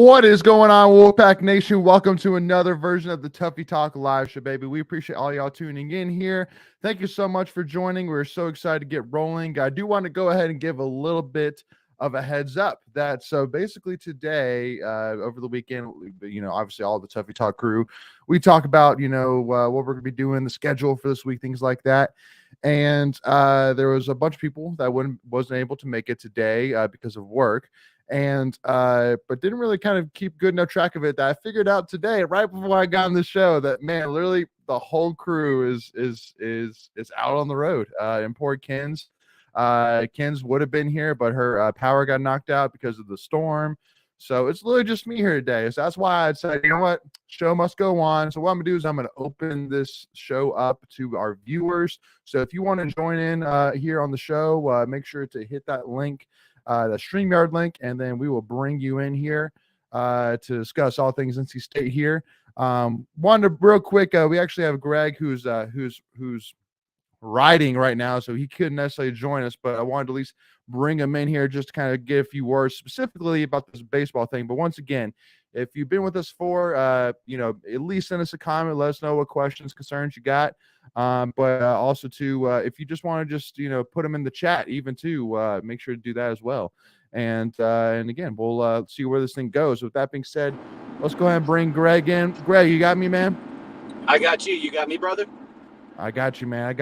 What is going on, Wolfpack Nation? Welcome to another version of the Tuffy Talk live show, baby. We appreciate all y'all tuning in here. Thank you so much for joining. We're so excited to get rolling. I do want to go ahead and give a little bit of a heads up that so basically today, over the weekend, obviously all the Tuffy Talk crew, we talk about, what we're going to be doing, the schedule for this week, things like that. And there was a bunch of people that wasn't able to make it today because of work. And but didn't really kind of keep good enough track of it that I figured out today, right before I got on the show, that man, literally the whole crew is out on the road. And poor Ken's would have been here, but her power got knocked out because of the storm. So it's literally just me here today. So that's why I said, you know what, show must go on. So what I'm gonna do is I'm gonna open this show up to our viewers. So if you want to join in here on the show, make sure to hit that link, the StreamYard link, and then we will bring you in here to discuss all things NC State here. Wanted to real quick, we actually have Greg who's riding right now, so he couldn't necessarily join us, but I wanted to at least bring him in here just to kind of get a few words specifically about this baseball thing. But once again, if you've been with us for, at least send us a comment, let us know what questions, concerns you got. But also to, if you just want to just, put them in the chat, even too, make sure to do that as well. And again, we'll see where this thing goes. With that being said, let's go ahead and bring Greg in. Greg, you got me, man? I got you. You got me, brother? I got you, man.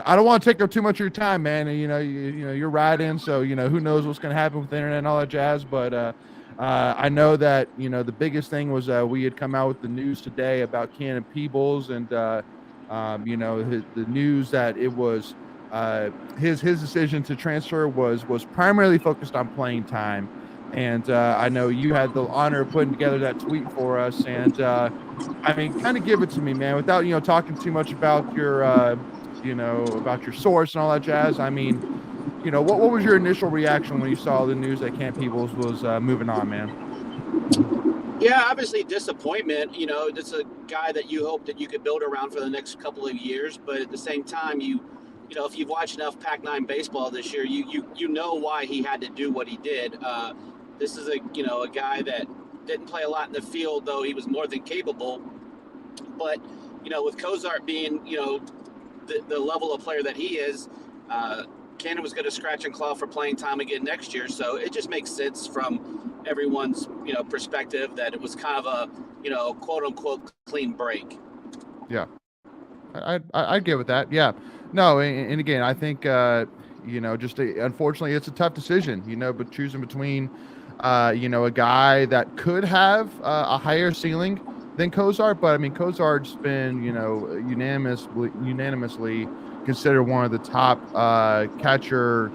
I don't want to take up too much of your time, man. And, you're riding, so, who knows what's going to happen with the internet and all that jazz. But I know that, the biggest thing was we had come out with the news today about Cannon Peebles and, the news that it was his decision to transfer was primarily focused on playing time. And I know you had the honor of putting together that tweet for us. And, kind of give it to me, man, without, talking too much about your, about your source and all that jazz. What was your initial reaction when you saw the news that Camp Peebles was moving on, man? Yeah, obviously disappointment. It's a guy that you hope that you could build around for the next couple of years. But at the same time, if you've watched enough Pac-9 baseball this year, you know why he had to do what he did. This is a guy that didn't play a lot in the field, though he was more than capable. But, with Cozart being, the level of player that he is, Cannon was going to scratch and claw for playing time again next year. So it just makes sense from everyone's, perspective that it was kind of a, quote unquote clean break. Yeah, I'd get with that. Yeah, no. And again, I think, unfortunately it's a tough decision, but choosing between, a guy that could have a higher ceiling than Cozart, but Cozart's been, unanimously considered one of the top catcher,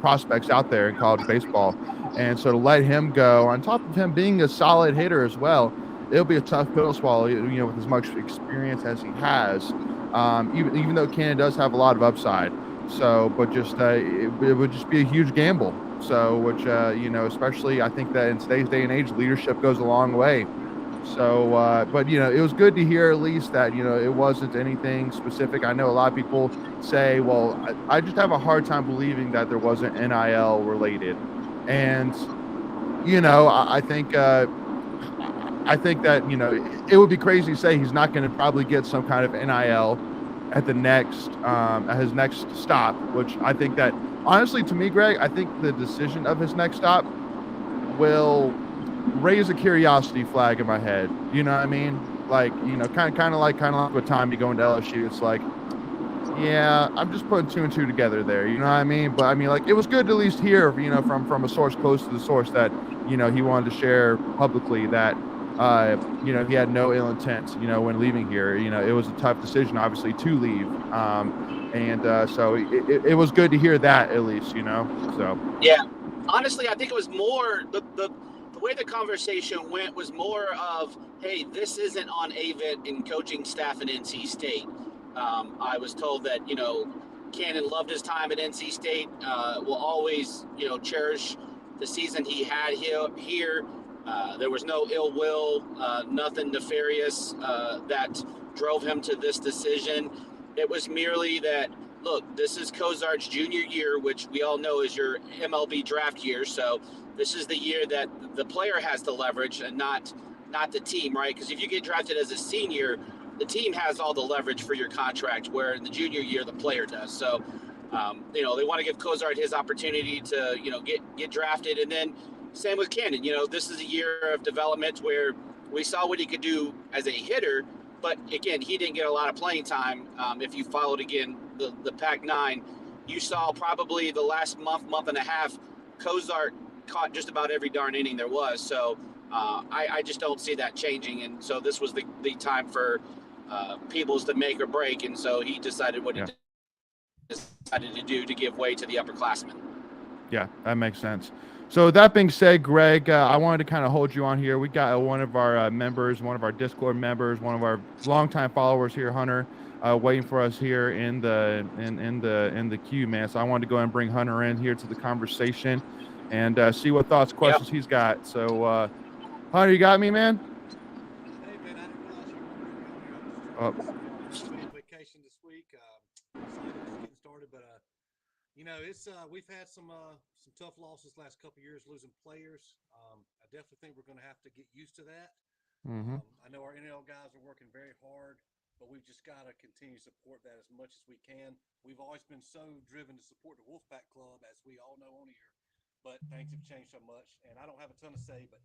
prospects out there in college baseball. And so to let him go, on top of him being a solid hitter as well, it'll be a tough pill to swallow, with as much experience as he has, even though Cannon does have a lot of upside. So, but just it would just be a huge gamble. So, which, especially I think that in today's day and age, leadership goes a long way. So, but, it was good to hear at least that, it wasn't anything specific. I know a lot of people say, well, I just have a hard time believing that there wasn't NIL related. And, I think that, it would be crazy to say he's not going to probably get some kind of NIL at the next, at his next stop, which I think that, honestly, to me, Greg, I think the decision of his next stop will raise a curiosity flag in my head. You know what I mean? Like, kind of like with Tommy going to LSU. It's like, yeah, I'm just putting two and two together there. You know what I mean? But it was good to at least hear, from a source close to the source that, he wanted to share publicly that, he had no ill intent, when leaving here. It was a tough decision, obviously, to leave. So it was good to hear that at least, so. Yeah, honestly, I think it was more the way the conversation went was more of, hey, this isn't on Avett and coaching staff at NC State. I was told that, Cannon loved his time at NC State, will always, cherish the season he had here. There was no ill will, nothing nefarious that drove him to this decision. It was merely that, look, this is Cozart's junior year, which we all know is your MLB draft year. So this is the year that the player has the leverage and not the team, right? Because if you get drafted as a senior, the team has all the leverage for your contract, where in the junior year the player does. So, they want to give Cozart his opportunity to, get drafted, and then same with Cannon. This is a year of development where we saw what he could do as a hitter, but again, he didn't get a lot of playing time. If you followed again the Pac-9, you saw probably the last month and a half, Cozart caught just about every darn inning there was. So I just don't see that changing. And so this was the time for Peebles to make or break. And so he decided what he decided to do to give way to the upperclassmen. Yeah, that makes sense. So that being said, Greg, I wanted to kind of hold you on here. We got one of our members, one of our Discord members, one of our longtime followers here, Hunter, waiting for us here in the queue, man. So I wanted to go ahead and bring Hunter in here to the conversation and see what thoughts, questions he's got. So, Hunter, you got me, man? Hey, man, I didn't realize you were on vacation this week. Excited just getting started, but it's we've had some tough losses last couple of years, losing players. I definitely think we're going to have to get used to that. Mm-hmm. I know our NL guys are working very hard, but we've just got to continue to support that as much as we can. We've always been so driven to support the Wolfpack Club, as we all know on here, but things have changed so much, and I don't have a ton to say, but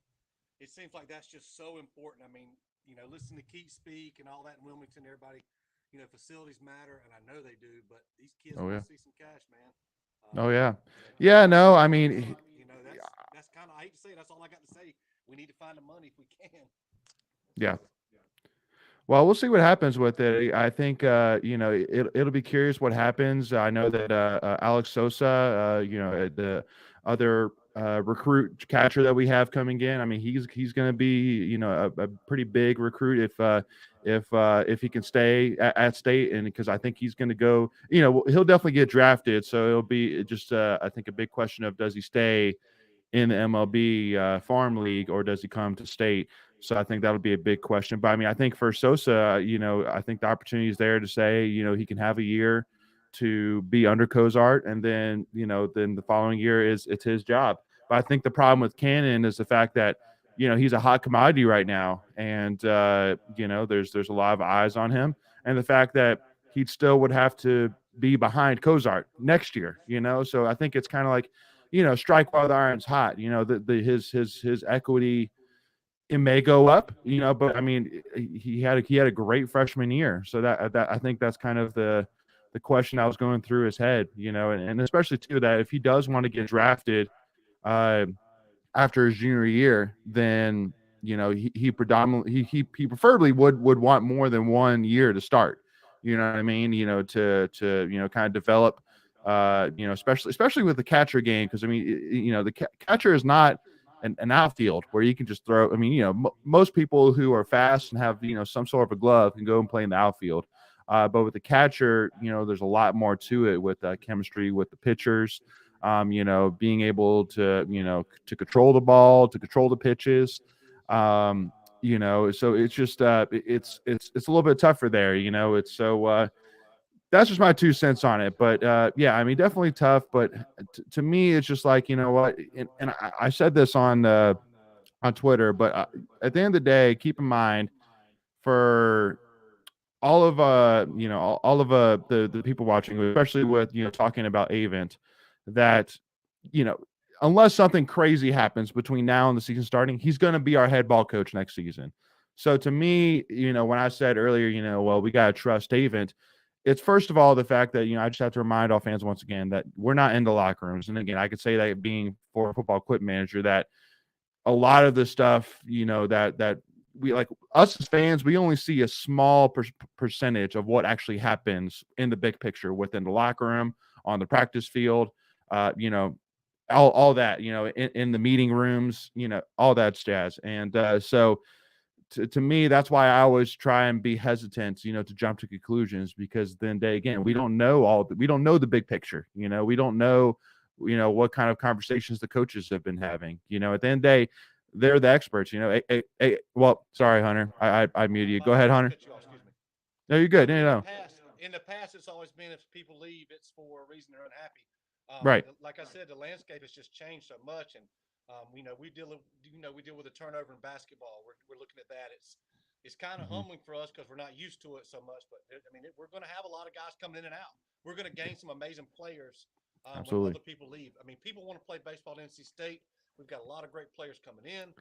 it seems like that's just so important. I mean, listen to Keith speak and all that in Wilmington, everybody, facilities matter, and I know they do, but these kids want to see some cash, man. Oh yeah. Yeah, no, I mean, that's kind of, I hate to say it, that's all I got to say. We need to find the money if we can. Yeah. Well, we'll see what happens with it. I think it'll be curious what happens. I know that Alex Sosa, the other recruit catcher that we have coming in. I mean, he's going to be a pretty big recruit if he can stay at state, and because I think he's going to go. He'll definitely get drafted. So it'll be just I think a big question of, does he stay in the MLB farm league, or does he come to state? So I think that'll be a big question. But I mean, I think for Sosa, I think the opportunity is there to say, he can have a year to be under Cozart, and then, then the following year it's his job. But I think the problem with Cannon is the fact that, he's a hot commodity right now, and there's a lot of eyes on him, and the fact that he still would have to be behind Cozart next year. So I think it's kind of like, strike while the iron's hot. His equity, it may go up, but I mean, he had a great freshman year, so that I think that's kind of the question that was going through his head, and especially too, that if he does want to get drafted after his junior year, then he predominantly he preferably would want more than 1 year to start. You know what I mean? To kind of develop. Especially with the catcher game, because I mean, the catcher is not an outfield where you can just throw. I mean, most people who are fast and have some sort of a glove can go and play in the outfield. But with the catcher, there's a lot more to it with chemistry with the pitchers. Being able to to control the ball, to control the pitches. So it's just it's a little bit tougher there. It's so. That's just my 2 cents on it. But yeah, I mean, definitely tough. But to me, it's just like, what, and I said this on Twitter, but at the end of the day, keep in mind, for all of all of the people watching, especially with talking about Avent, that unless something crazy happens between now and the season starting, he's going to be our head ball coach next season. So to me, when I said earlier, well, we got to trust Avent, it's first of all the fact that I just have to remind all fans once again that we're not in the locker rooms. And again, I could say that being for football equipment manager, that a lot of the stuff that we, like, us as fans, we only see a small percentage of what actually happens in the big picture within the locker room, on the practice field, all that, in the meeting rooms, all that jazz. And so to me, that's why I always try and be hesitant, to jump to conclusions, because then we don't know we don't know the big picture. We don't know, what kind of conversations the coaches have been having. At the end of the day, they're the experts. Well, sorry, Hunter, I muted you. Go ahead, Hunter. No, you're good. No. in the past, it's always been if people leave, it's for a reason they're unhappy. Right. Like I said, the landscape has just changed so much, and we deal with the turnover in basketball. We're looking at that. It's kind of humbling for us because we're not used to it so much. But I mean, we're going to have a lot of guys coming in and out. We're going to gain some amazing players when Absolutely. other people leave. I mean, people want to play baseball at NC State. We've got a lot of great players coming in.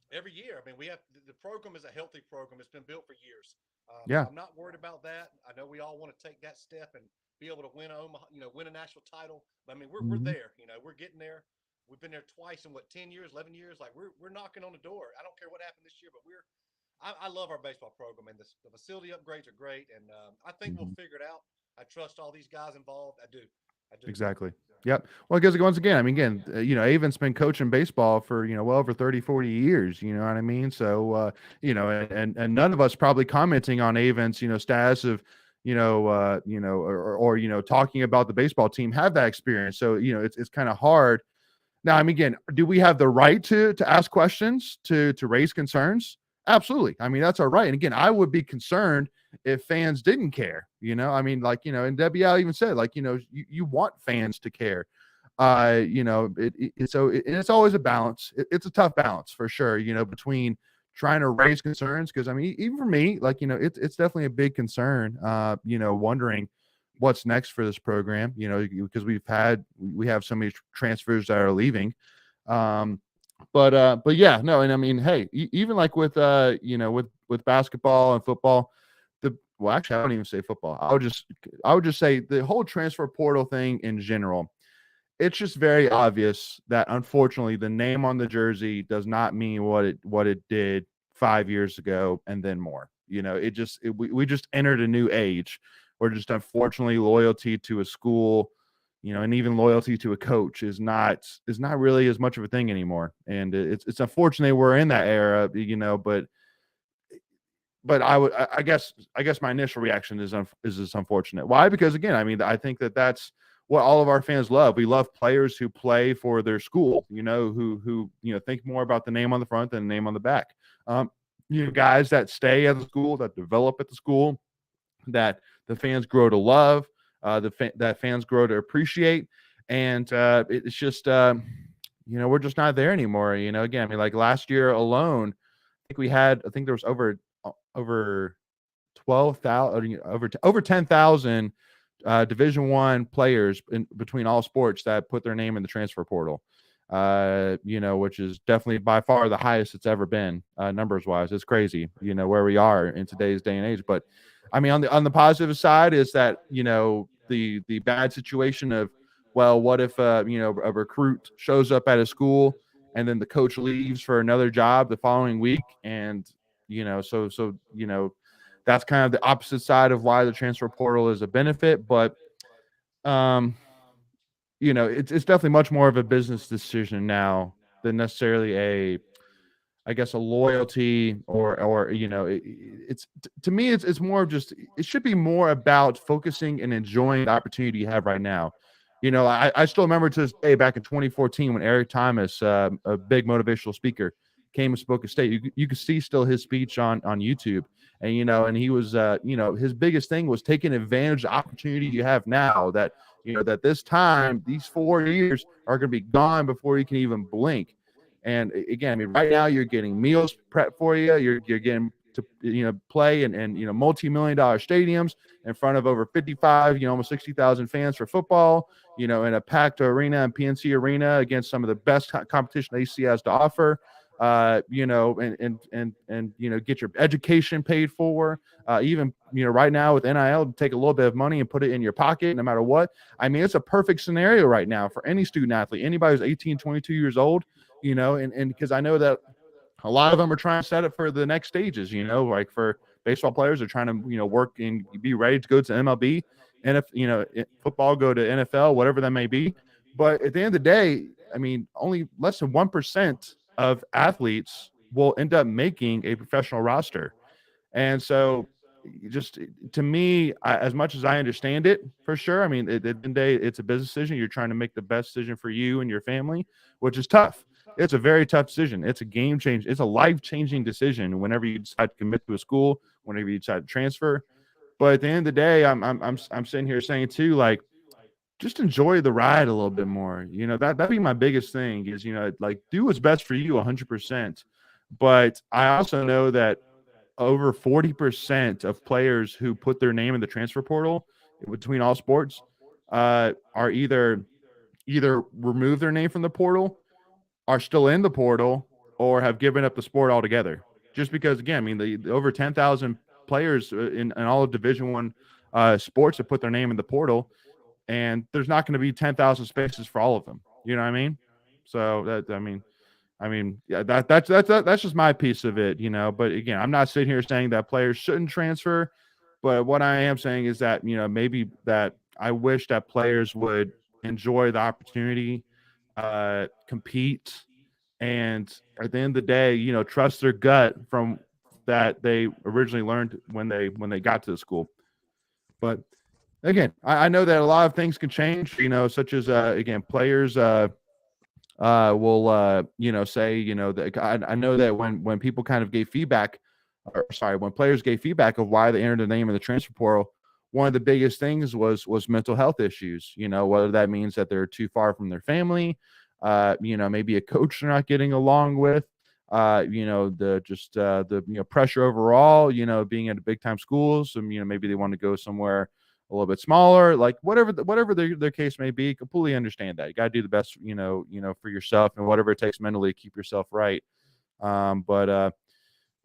Every year. I mean, we have the program is a healthy program. It's been built for years. So Yeah. I'm not worried about that. I know we all want to take that step and be able to win win a national title. But, I mean, we're there. We're getting there. We've been there twice in 10 years, 11 years. Like we're knocking on the door. I don't care what happened this year, but I love our baseball program, and the facility upgrades are great. And I think we'll figure it out. I trust all these guys involved. I do. Exactly. Yep. Well, because once again, I mean, again, Avon's been coaching baseball for, well over 30, 40 years, you know what I mean? So, and none of us probably commenting on Avon's, status of, or talking about the baseball team have that experience. So, it's kind of hard. Now, I mean, again, do we have the right to ask questions, to raise concerns? Absolutely. I mean, that's our right. And again, I would be concerned if fans didn't care, I mean, like, and WL even said, like, you want fans to care. It's always a balance. It's a tough balance for sure, between trying to raise concerns. Cause I mean, even for me, like, it's definitely a big concern, wondering what's next for this program, because we have so many transfers that are leaving. But yeah, no. And I mean, hey, even like with basketball and football, actually, I don't even say football. I would just say the whole transfer portal thing in general. It's just very obvious that unfortunately the name on the jersey does not mean what it did 5 years ago and then more. We just entered a new age where just unfortunately loyalty to a school, and even loyalty to a coach is not really as much of a thing anymore. And it's unfortunate we're in that era, but I guess my initial reaction is it's unfortunate. Why? Because again, I mean, I think that's what all of our fans love. We love players who play for their school, who think more about the name on the front than the name on the back. Guys that stay at the school, that develop at the school, that the fans grow to love, that fans grow to appreciate. And it's just, we're just not there anymore. Again, I mean, like last year alone, I think there was over 12,000, over 10,000 Division I players between all sports that put their name in the transfer portal. Which is definitely by far the highest it's ever been, numbers wise. It's crazy, where we are in today's day and age. But I mean, on the positive side is that, the bad situation of, well, what if, a recruit shows up at a school and then the coach leaves for another job the following week. And, that's kind of the opposite side of why the transfer portal is a benefit. But, it's definitely much more of a business decision now than necessarily I guess a loyalty or it's to me it's more of just, it should be more about focusing and enjoying the opportunity you have right now. I still remember to this day back in 2014 when Eric Thomas, a big motivational speaker, came and spoke at State. You could see still his speech on YouTube, and and he was his biggest thing was taking advantage of the opportunity you have now, that that this time these 4 years are going to be gone before you can even blink. And again, I mean, right now you're getting meals prepped for you. You're getting to play in multi-million-dollar stadiums in front of over 55, almost 60,000 fans for football. In a packed arena and PNC Arena against some of the best competition AC has to offer. And get your education paid for. Even right now with NIL, take a little bit of money and put it in your pocket, no matter what. I mean, it's a perfect scenario right now for any student athlete, anybody who's 18, 22 years old. And because I know that a lot of them are trying to set it for the next stages, like for baseball players, they're trying to, work and be ready to go to MLB, and if, football, go to NFL, whatever that may be. But at the end of the day, I mean, only less than 1% of athletes will end up making a professional roster. And so just to me, as much as I understand it, for sure, I mean, at the end of the day, it's a business decision. You're trying to make the best decision for you and your family, which is tough. It's a very tough decision. It's a game change. It's a life-changing decision whenever you decide to commit to a school, whenever you decide to transfer. But at the end of the day, I'm sitting here saying too, like, just enjoy the ride a little bit more. That'd be my biggest thing is, like, do what's best for you 100%. But I also know that over 40% of players who put their name in the transfer portal between all sports are either remove their name from the portal, are still in the portal, or have given up the sport altogether. Just because, again, I mean, the over 10,000 players in all of Division One sports have put their name in the portal, and there's not going to be 10,000 spaces for all of them. You know what I mean? So yeah, that's just my piece of it, But again, I'm not sitting here saying that players shouldn't transfer, but what I am saying is that maybe that I wish that players would enjoy the opportunity, compete, and at the end of the day, trust their gut from that they originally learned when they got to the school. But again, I know that a lot of things can change, such as again, players will say, that I know that when people kind of gave feedback, or sorry, when players gave feedback of why they entered their name in the transfer portal, one of the biggest things was mental health issues. Whether that means that they're too far from their family, maybe a coach they're not getting along with, the pressure overall, being at a big time schools, and maybe they want to go somewhere a little bit smaller, like whatever their case may be. Completely understand that. You got to do the best, for yourself, and whatever it takes mentally to keep yourself right. But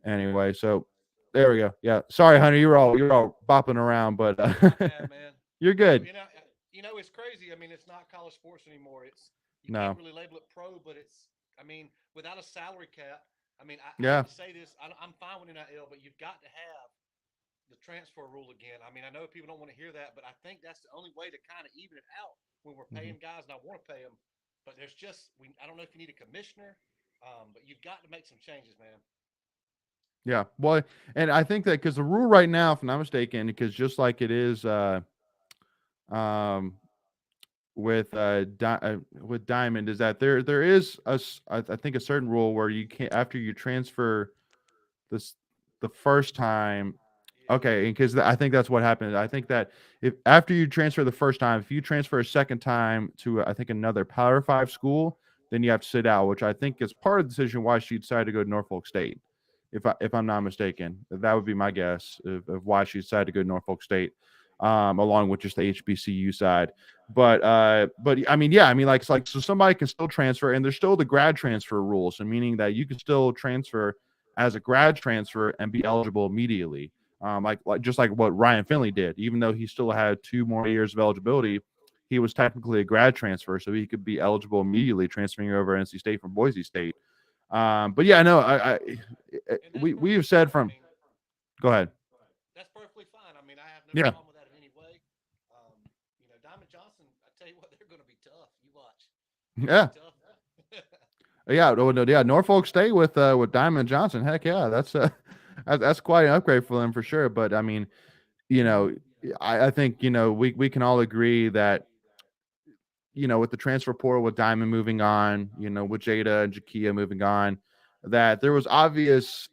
anyway, so there we go. Yeah, sorry, Hunter, you're all bopping around, but Yeah, man. you're good. It's crazy. I mean, it's not college sports anymore. You No. can't really label it pro, but without a salary cap. I Yeah. hate to say this. I'm fine with NIL, but you've got to have the transfer rule again. I know people don't want to hear that, but I think that's the only way to kind of even it out when we're paying guys, and I want to pay them. But I don't know if you need a commissioner, but you've got to make some changes, man. Yeah. Well, and I think that because the rule right now, if I'm not mistaken, because just like it is um with Diamond, is that there is I think a certain rule where you can't, after you transfer this the first time. Okay, because I think that's what happened. I think that if after you transfer the first time, if you transfer a second time to I think another Power Five school, then you have to sit out, which I think is part of the decision why she decided to go to Norfolk State. If I'm not mistaken, that would be my guess of why she decided to go to Norfolk State, along with just the HBCU side. But I mean, yeah, I mean, like it's like so somebody can still transfer, and there's still the grad transfer rules, so meaning that you can still transfer as a grad transfer and be eligible immediately. Like just like what Ryan Finley did, even though he still had 2 more years of eligibility, he was technically a grad transfer, so he could be eligible immediately, transferring over NC State from Boise State. But yeah, no, we have said from. Go ahead. That's perfectly fine. I have no Yeah. problem with that in any way. Diamond Johnson, I tell you what, they're going to be tough. You watch. Yeah. Tough. Yeah. Yeah. Norfolk State with Diamond Johnson. Heck yeah, that's quite an upgrade for them for sure. But I mean, you know, I think we can all agree that with the transfer portal, with Diamond moving on, with Jada and Jakia moving on, that there was obvious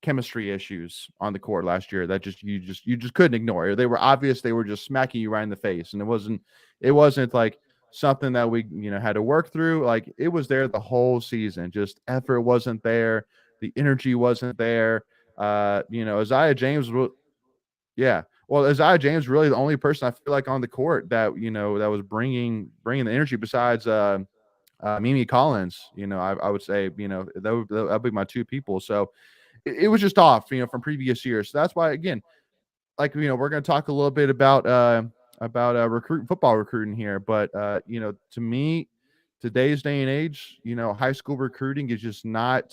chemistry issues on the court last year that you just couldn't ignore. They were obvious. They were just smacking you right in the face, and it wasn't like something that we had to work through. Like it was there the whole season. Just effort wasn't there. The energy wasn't there. Isaiah James. Yeah. Well, Isaiah James really the only person I feel like on the court that that was bringing the energy besides Mimi Collins. I would say that would be my 2 people. So it was just off, from previous years. So that's why, again, like, we're going to talk a little bit about football recruiting here. But, to me, today's day and age, high school recruiting is just not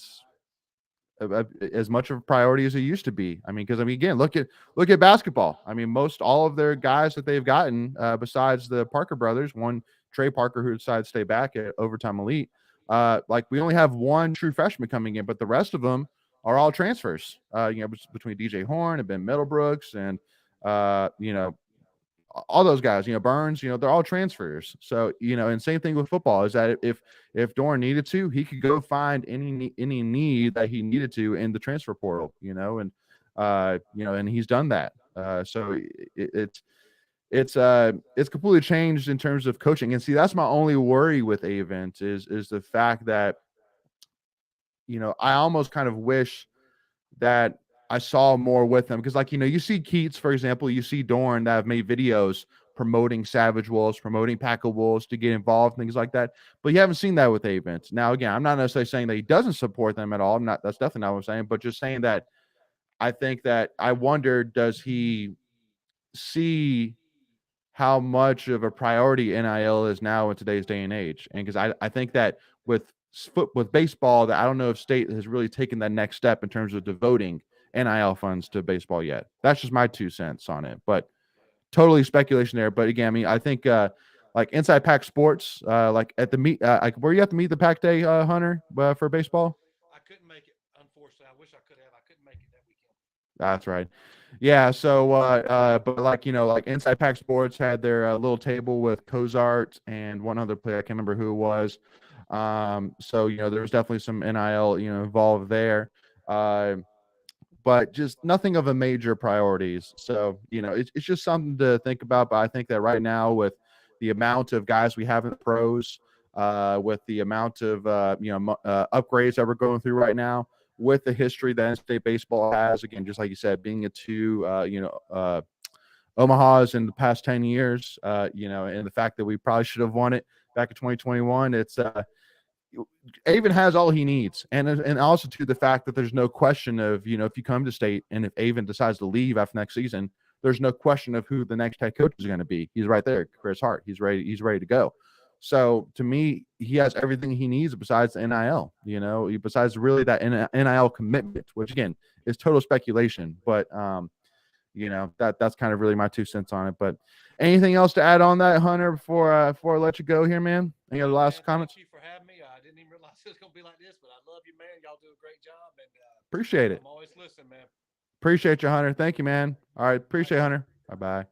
as much of a priority as it used to be. Because again, look at basketball. Most all of their guys that they've gotten, besides the Parker brothers, one Trey Parker who decided to stay back at Overtime Elite, like we only have one true freshman coming in, but the rest of them are all transfers. Between DJ Horn and Ben Middlebrooks and all those guys, Burns, they're all transfers. So, and same thing with football is that if Dorn needed to, he could go find any need that he needed to in the transfer portal, and and he's done that. So it's completely changed in terms of coaching. And see, that's my only worry with Avent is the fact that, I almost kind of wish that I saw more with them, because, like, you see Keats, for example, you see Dorn that have made videos promoting Savage Wolves, promoting Pack of Wolves to get involved, things like that. But you haven't seen that with Avent. Now, again, I'm not necessarily saying that he doesn't support them at all. That's definitely not what I'm saying, but just saying that I think that I wonder, does he see how much of a priority NIL is now in today's day and age? And because I think that with baseball, that I don't know if state has really taken that next step in terms of devoting NIL funds to baseball yet. That's just my 2 cents on it, but totally speculation there. But again, I mean, I think like Inside Pack Sports, like at the meet, like were you at the meet the pack day, Hunter, for baseball? I couldn't make it, unfortunately. I wish I could have. I couldn't make it that weekend. That's right. Yeah. So, but like, like Inside Pack Sports had their little table with Cozart and one other player. I can't remember who it was. So, there was definitely some NIL, involved there. But just nothing of a major priorities. So, it's just something to think about. But I think that right now, with the amount of guys we have in the pros, with the amount of, upgrades that we're going through right now, with the history that in-state baseball has, again, just like you said, being a two, Omaha's in the past 10 years, and the fact that we probably should have won it back in 2021, it's, Avon has all he needs, and also to the fact that there's no question of, if you come to state and if Avon decides to leave after next season, there's no question of who the next head coach is going to be. He's right there, Chris Hart. He's ready to go. So to me, he has everything he needs besides the NIL. Besides really that NIL commitment, which again is total speculation, but that's kind of really my 2 cents on it. But anything else to add on that, Hunter, before I let you go here, man? Any other last comments? Thank you for having me. I didn't even realize it was going to be like this, but I love you, man. Y'all do a great job, and Appreciate it. I'm always listening, man. Appreciate you, Hunter. Thank you, man. All right, appreciate it, Hunter. Bye.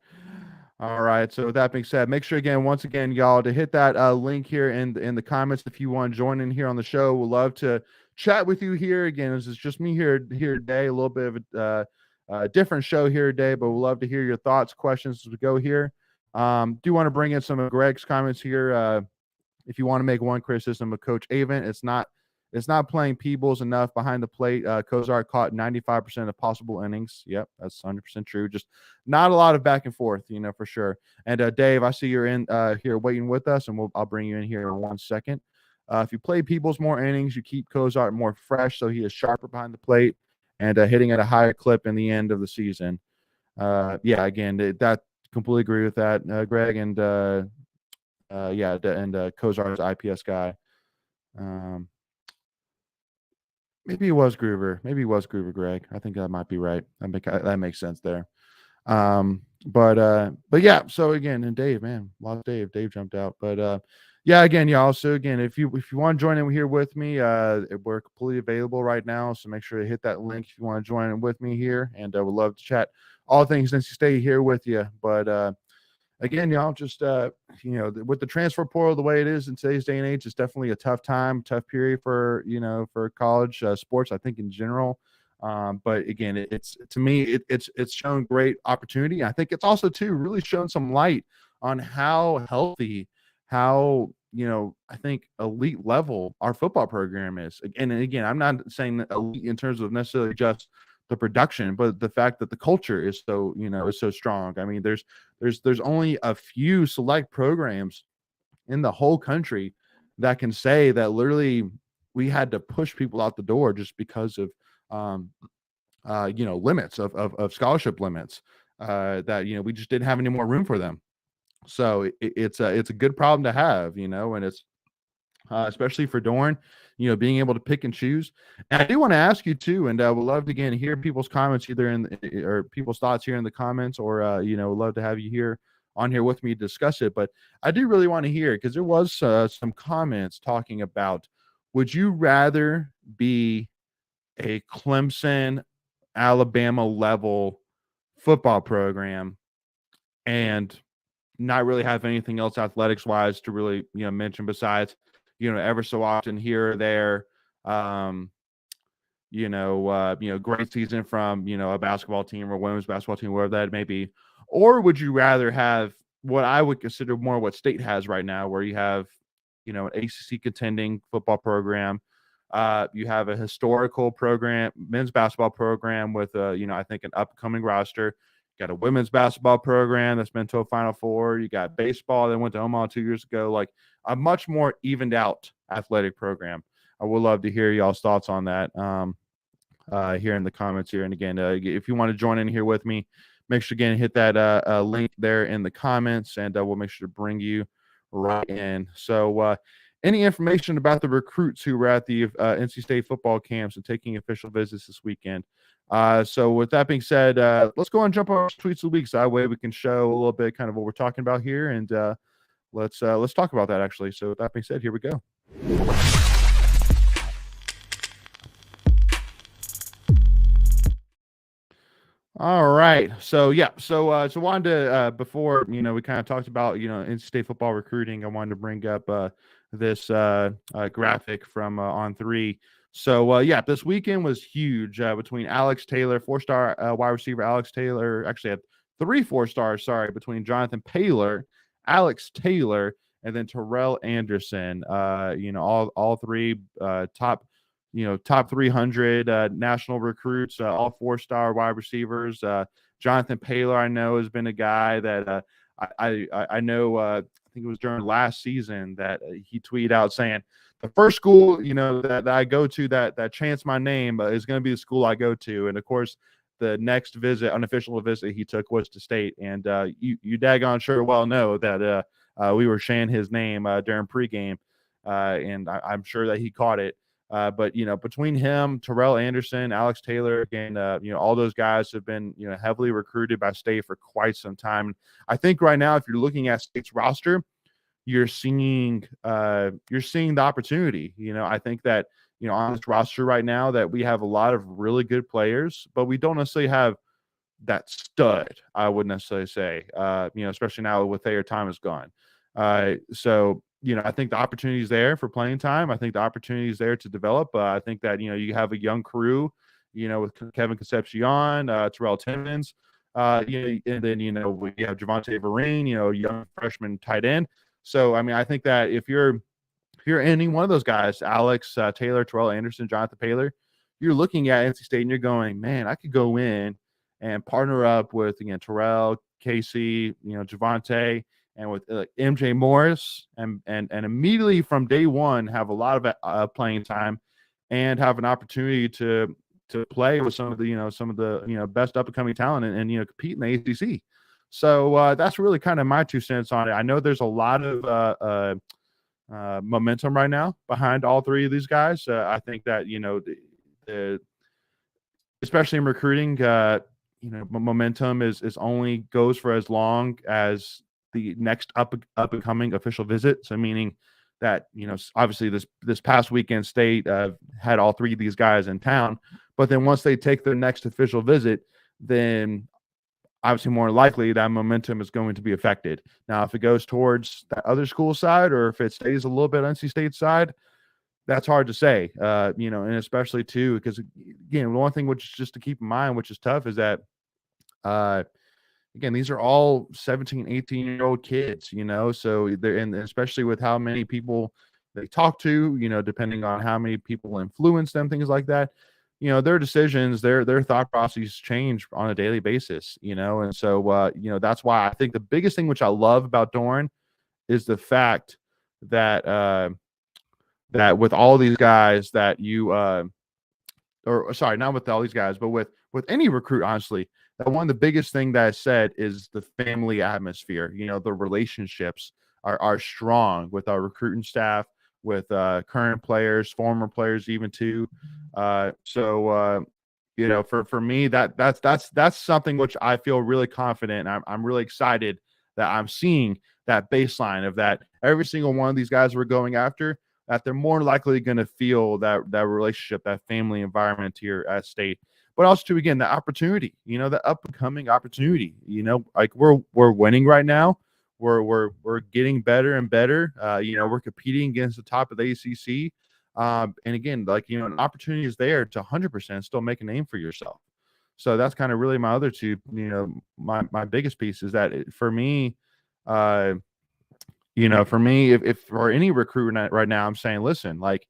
All right. So with that being said, make sure once again, y'all, to hit that link here in the comments if you want to join in here on the show. We'll love to chat with you here. Again, this is just me here today. A little bit of a different show here today, but we'll love to hear your thoughts, questions as we go here. Do want to bring in some of Greg's comments here. If you want to make one criticism of Coach Avent, it's not playing Peebles enough behind the plate. Cozart caught 95% of possible innings. Yep, that's 100% true. Just not a lot of back and forth, for sure. And Dave, I see you're in here waiting with us, and I'll bring you in here in 1 second. If you play Peebles more innings, you keep Cozart more fresh, so he is sharper behind the plate and hitting at a higher clip in the end of the season. Again, that completely agree with that, Greg. And Cozart's IPS guy. Maybe it was Groover, Greg. I think that might be right. That makes sense there. But yeah. So again, and Dave, man, lost Dave. Dave jumped out. But again, y'all. So again, if you want to join in here with me, we're completely available right now. So make sure to hit that link if you want to join in with me here, and we'd love to chat all things NC State here with you. But again, y'all, just with the transfer portal the way it is in today's day and age, it's definitely a tough period for college sports, I think, in general. But again, it's to me, it's shown great opportunity. I think it's also too really shown some light on how healthy, how I think elite level our football program is. And again, I'm not saying elite in terms of necessarily just the production, but the fact that the culture is so strong. I mean, there's only a few select programs in the whole country that can say that literally we had to push people out the door just because of limits of scholarship limits, that we just didn't have any more room for them. So it's a good problem to have, and it's especially for Dorn, being able to pick and choose. And I do want to ask you too, and we'll love to again hear people's comments either or people's thoughts here in the comments, or love to have you here on here with me to discuss it. But I do really want to hear, because there was some comments talking about, would you rather be a Clemson, Alabama level football program and not really have anything else athletics wise to really mention besides ever so often here or there great season from, a basketball team or women's basketball team, wherever that may be? Or would you rather have what I would consider more what State has right now, where you have, an ACC contending football program, you have a historical program, men's basketball program with, I think an upcoming roster. You got a women's basketball program that's been to a Final Four. You got baseball that went to Omaha 2 years ago. Like a much more evened out athletic program. I would love to hear y'all's thoughts on that here in the comments here. And again, if you want to join in here with me, make sure again hit that link there in the comments, and we'll make sure to bring you right in. So any information about the recruits who were at the NC State football camps and taking official visits this weekend? So with that being said, let's go and jump on our tweets of the week, so that way we can show a little bit kind of what we're talking about here, and let's talk about that actually. So with that being said, here we go. All right. So yeah. So wanted to before we kind of talked about NC State football recruiting. I wanted to bring up this graphic from On3. So yeah, this weekend was huge between Alex Taylor, 4-star wide receiver Alex Taylor. Actually had 3 4-stars. Sorry, between Jonathan Paylor, Alex Taylor, and then Terrell Anderson. All 3 top 300 national recruits, all 4-star wide receivers. Jonathan Paylor, I know, has been a guy that I know. I think it was during last season that he tweeted out saying, the first school that I go to that chants my name is going to be the school I go to. And of course, the next unofficial visit he took was to State. And you daggone sure well know that we were chanting his name during pregame, and I'm sure that he caught it. But between him, Terrell Anderson, Alex Taylor, again, all those guys have been heavily recruited by State for quite some time. I think right now, if you're looking at State's roster, you're seeing the opportunity. I think that on this roster right now that we have a lot of really good players, but we don't necessarily have that stud. I wouldn't necessarily say, especially now with Thayer Thomas gone. So I think the opportunity is there for playing time. I think the opportunity is there to develop. I think that, you have a young crew, with Kevin Concepcion, Terrell Timmons, and then, we have Javante Vereen, young freshman tight end. So, I mean, I think that if you're any one of those guys, Alex Taylor, Terrell Anderson, Jonathan Paylor, you're looking at NC State and you're going, man, I could go in and partner up with, Terrell, Casey, Javante, and with MJ Morris, and immediately from day one have a lot of playing time, and have an opportunity to play with some of the best up and coming talent, and compete in the ACC. So that's really kind of my 2 cents on it. I know there's a lot of momentum right now behind all 3 of these guys. I think that especially in recruiting, momentum is only goes for as long as the next up and coming official visit. So meaning that obviously this past weekend State had all 3 of these guys in town, but then once they take their next official visit, then obviously more likely that momentum is going to be affected. Now, if it goes towards that other school side, or if it stays a little bit NC State side, that's hard to say, and especially too, because again, one thing which is just to keep in mind, which is tough, is that, again, these are all 17, 18-year-old kids, so they're, and especially with how many people they talk to, depending on how many people influence them, things like that, their decisions, their thought processes change on a daily basis, and so, that's why I think the biggest thing which I love about Doeren is the fact that, that with all these guys that or sorry, not with all these guys, but with any recruit, honestly, that one of the biggest thing that I said is the family atmosphere. The relationships are strong with our recruiting staff, with current players, former players, even too. So for me, that's something which I feel really confident. I'm really excited that I'm seeing that baseline of that every single one of these guys we're going after, that they're more likely going to feel that relationship, that family environment here at State. But also, too, again, the opportunity, the up and coming opportunity. Like we're winning right now. We're getting better and better. We're competing against the top of the ACC. And again, like, an opportunity is there to 100% still make a name for yourself. So that's kind of really my other two, my biggest piece is that for me, if for any recruit right now, I'm saying, listen, like,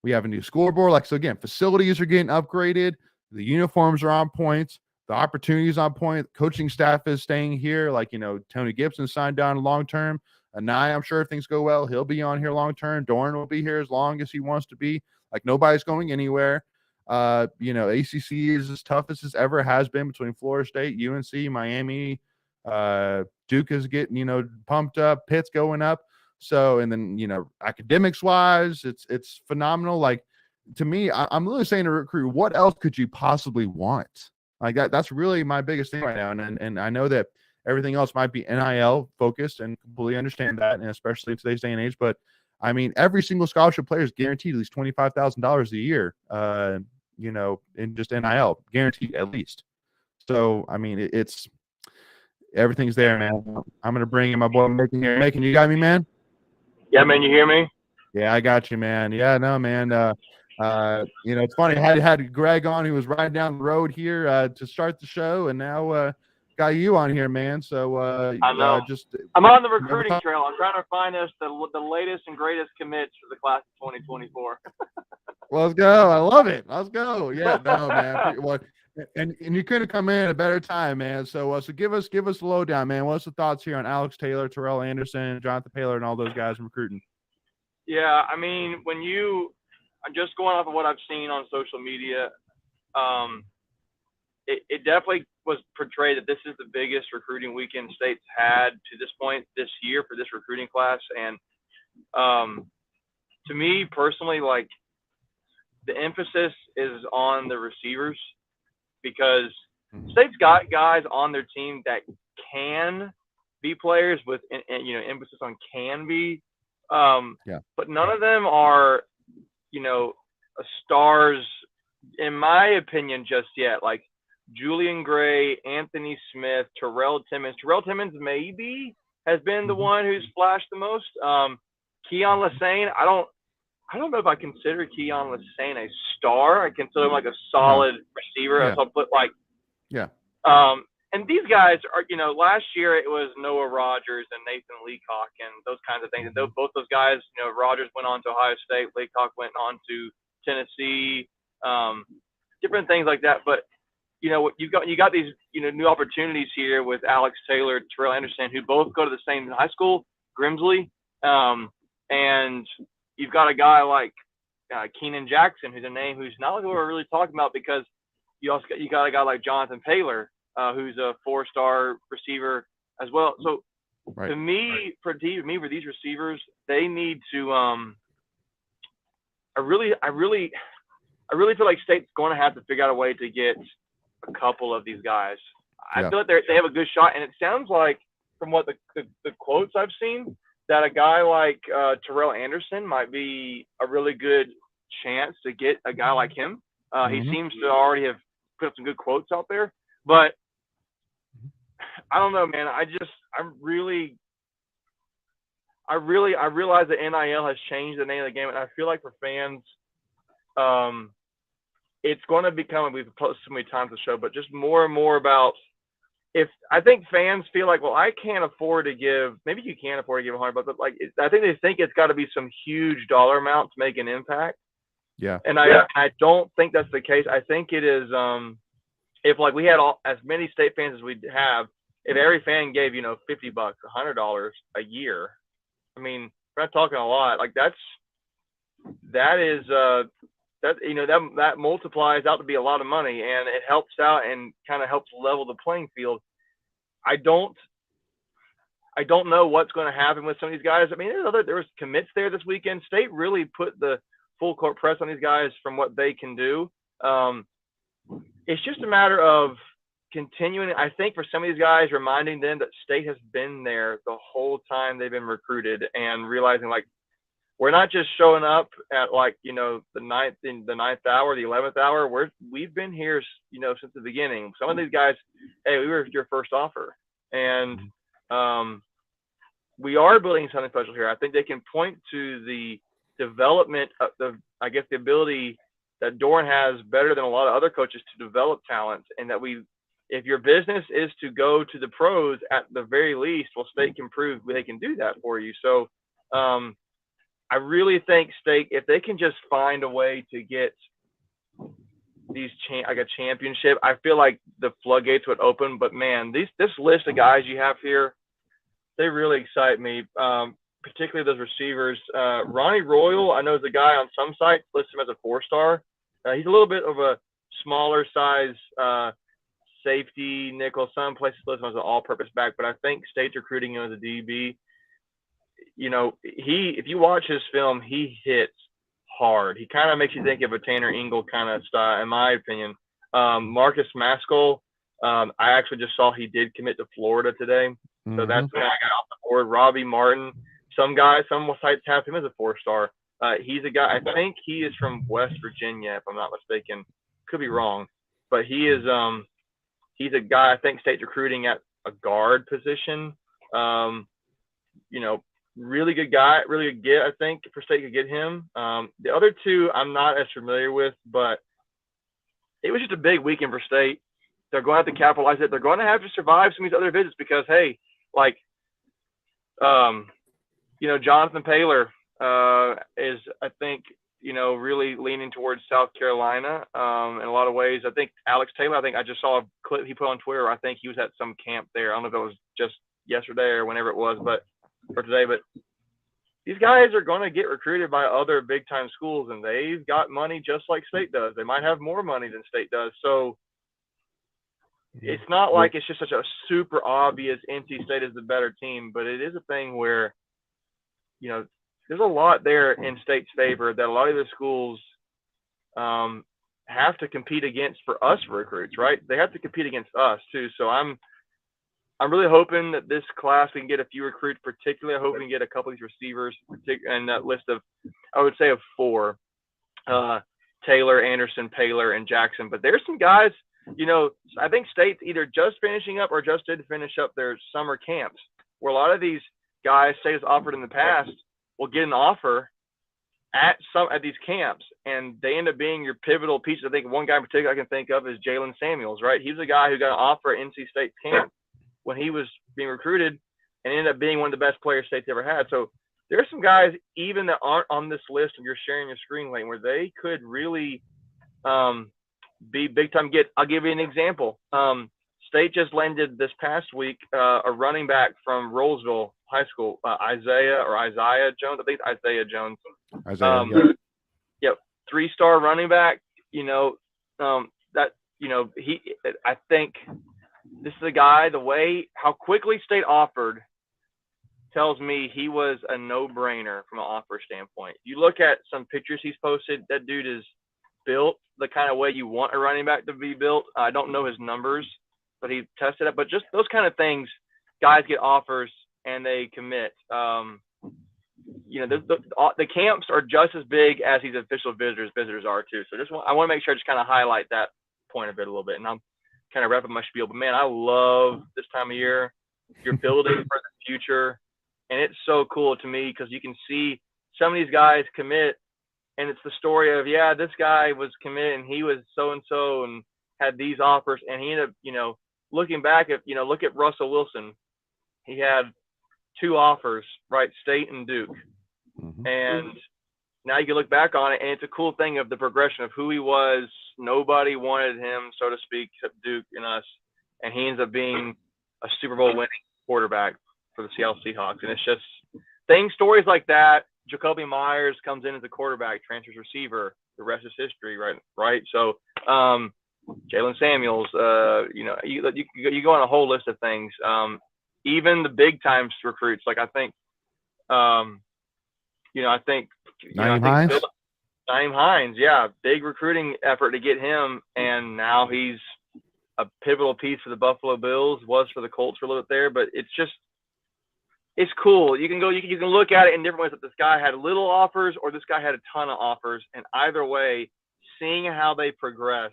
we have a new scoreboard. Like, so again, facilities are getting upgraded. The uniforms are on point. The opportunities on point. Coaching staff is staying here. Like, Tony Gibson signed down long term. Anaya, I'm sure if things go well, he'll be on here long term. Doran will be here as long as he wants to be. Like, nobody's going anywhere. ACC is as tough as it ever has been between Florida State, UNC, Miami. Duke is getting, pumped up. Pitt's going up. So, and then, academics wise, it's phenomenal. Like, to me, I'm really saying to recruit, what else could you possibly want? Like that's really my biggest thing right now. And I know that everything else might be NIL focused, and completely understand that, and especially in today's day and age. But I mean, every single scholarship player is guaranteed at least $25,000 a year, in just NIL, guaranteed at least. So, I mean, it's everything's there, man. I'm going to bring in my boy Macon here. Macon, you got me, man? Yeah, man, you hear me? Yeah, I got you, man. Yeah, no, man. It's funny. I had Greg on, who was riding down the road here to start the show, and now got you on here, man. So I know. I'm on the recruiting trail. I'm trying to find us the latest and greatest commits for the class of 2024. Let's go. I love it. Let's go. Yeah, no, man. And you couldn't come in at a better time, man. So give us a lowdown, man. What's the thoughts here on Alex Taylor, Terrell Anderson, Jonathan Paylor, and all those guys in recruiting? Yeah, I mean, I'm just going off of what I've seen on social media, it definitely was portrayed that this is the biggest recruiting weekend State's had to this point this year for this recruiting class. And to me personally, like, the emphasis is on the receivers, because State's got guys on their team that can be players with, emphasis on can be. But none of them are, stars, in my opinion, just yet. Like Julian Gray, Anthony Smith, Terrell Timmons. Terrell Timmons maybe has been the one who's flashed the most. Keon Lassane, I don't know if I consider Keon Lassane a star. I consider him like a solid receiver. Yeah. So I'll put like, yeah. And these guys are, last year it was Noah Rogers and Nathan Leacock and those kinds of things. And both those guys, Rogers went on to Ohio State, Leacock went on to Tennessee, different things like that. But, you got these, new opportunities here with Alex Taylor, Terrell Anderson, who both go to the same high school, Grimsley. And you've got a guy like Keenan Jackson, who's a name who's not who we're really talking about, because you got a guy like Jonathan Paylor, who's a 4-star receiver as well. So to me, for these receivers, they need to. I really feel like State's going to have to figure out a way to get a couple of these guys. I feel like they have a good shot, and it sounds like from what the quotes I've seen, that a guy like Terrell Anderson might be a really good chance to get a guy like him. He seems to already have put up some good quotes out there, but I don't know, man. I realize that NIL has changed the name of the game, and I feel like for fans, it's going to become, we've posted so many times on the show, but just more and more about, if I think fans feel like, well, I can't afford to give, maybe you can't afford to give $100, but like, I think they think it's got to be some huge dollar amount to make an impact. Yeah. And I don't think that's the case. I think it is, if like we had as many State fans as we have, if every fan gave, $50, $100 a year, I mean, we're not talking a lot. Like that multiplies out to be a lot of money, and it helps out and kind of helps level the playing field. I don't know what's going to happen with some of these guys. I mean, there was commits there this weekend. State really put the full court press on these guys from what they can do. It's just a matter of continuing. I think for some of these guys, reminding them that State has been there the whole time they've been recruited, and realizing like, we're not just showing up at like, the ninth hour, the 11th hour. We've been here, since the beginning. Some of these guys, hey, we were your first offer, and we are building something special here. I think they can point to the development of I guess the ability that Doran has better than a lot of other coaches to develop talent, and that if your business is to go to the pros at the very least, well, State can prove they can do that for you. So I really think State, if they can just find a way to get these like a championship, I feel like the floodgates would open. But man, this list of guys you have here, they really excite me. Particularly those receivers. Ronnie Royal, I know is a guy on some sites lists him as a 4-star. He's a little bit of a smaller size safety nickel. Some places list him as an all-purpose back, but I think State's recruiting him as a DB. You know, if you watch his film, he hits hard. He kind of makes you think of a Tanner Engel kind of style, in my opinion. Marcus Maskell, I actually just saw he did commit to Florida today, so that's when I got off the board. Robbie Martin. Some sites have him as a 4-star. He's a guy, I think he is from West Virginia, if I'm not mistaken. Could be wrong. But he is he's a guy I think State's recruiting at a guard position. You know, really good guy, really good get, I think, for State could get him. The other two I'm not as familiar with, but it was just a big weekend for State. They're going to have to capitalize it. They're going to have to survive some of these other visits because, hey, like, you know, Jonathan Paylor is, I think, you know, really leaning towards South Carolina in a lot of ways. I think Alex Taylor, I just saw a clip he put on Twitter. I think he was at some camp there. I don't know if it was just yesterday or whenever it was, or today. But these guys are going to get recruited by other big-time schools, and they've got money just like State does. They might have more money than State does. So it's not like it's just such a super obvious NC State is the better team, but it is a thing where, you know, there's a lot there in State's favor that a lot of the schools have to compete against for us recruits, right? They have to compete against us too. So I'm really hoping that this class we can get a few recruits. Particularly, I hope we can get a couple of these receivers, and that list of, I would say, of 4: Taylor, Anderson, Paylor, and Jackson. But there's some guys. You know, I think State's either just finishing up or just did finish up their summer camps, where a lot of these guys State has offered in the past will get an offer at these camps, and they end up being your pivotal pieces. I think one guy in particular I can think of is Jalen Samuels, right? He was a guy who got an offer at NC State's camp when he was being recruited and ended up being one of the best players State's ever had. So there's some guys even that aren't on this list of you're sharing your screen lane where they could really be big time get. I'll give you an example. State just landed this past week a running back from Rolesville High School, Isaiah Jones. I think Isaiah Jones. Yep, 3-star running back. You know, I think this is a guy. The way how quickly State offered tells me he was a no-brainer from an offer standpoint. You look at some pictures he's posted. That dude is built the kind of way you want a running back to be built. I don't know his numbers, but he tested it. But just those kind of things, guys get offers and they commit. You know, the camps are just as big as these official visitors are too. So I want to make sure I just kind of highlight that point a little bit. And I'm kind of wrapping my spiel. But man, I love this time of year. You're building for the future, and it's so cool to me because you can see some of these guys commit. And it's the story of, yeah, this guy was committed and he was so-and-so and had these offers. And he ended up, you know, looking back at, you know, look at Russell Wilson. He had 2 offers, right? State and Duke. And now you can look back on it and it's a cool thing of the progression of who he was. Nobody wanted him, so to speak, except Duke and us. And he ends up being a Super Bowl winning quarterback for the Seattle Seahawks. And it's just stories like that. Jacoby Myers comes in as a quarterback, transfers receiver. The rest is history, right? So, Jalen Samuels, you know, you go on a whole list of things. Even the big time recruits, like I think, Naeem Hines, yeah, big recruiting effort to get him, and now he's a pivotal piece for the Buffalo Bills. Was for the Colts for a little bit there, but it's cool. You can look at it in different ways. That this guy had little offers or this guy had a ton of offers, and either way, seeing how they progress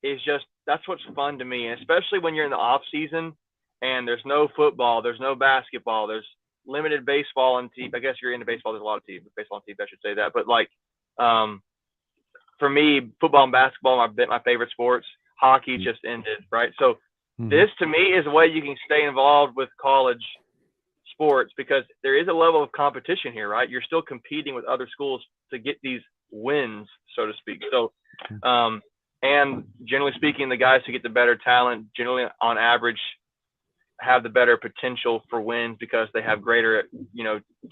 is that's what's fun to me, and especially when you're in the off season and there's no football, there's no basketball, there's limited baseball on TV. I guess you're into baseball. There's a lot of baseball on TV. I should say that. But for me, football and basketball are my favorite sports. Hockey just ended, right? So this to me is a way you can stay involved with college sports because there is a level of competition here, right? You're still competing with other schools to get these wins, so to speak. So, and generally speaking, the guys who get the better talent generally on average have the better potential for wins because they have greater,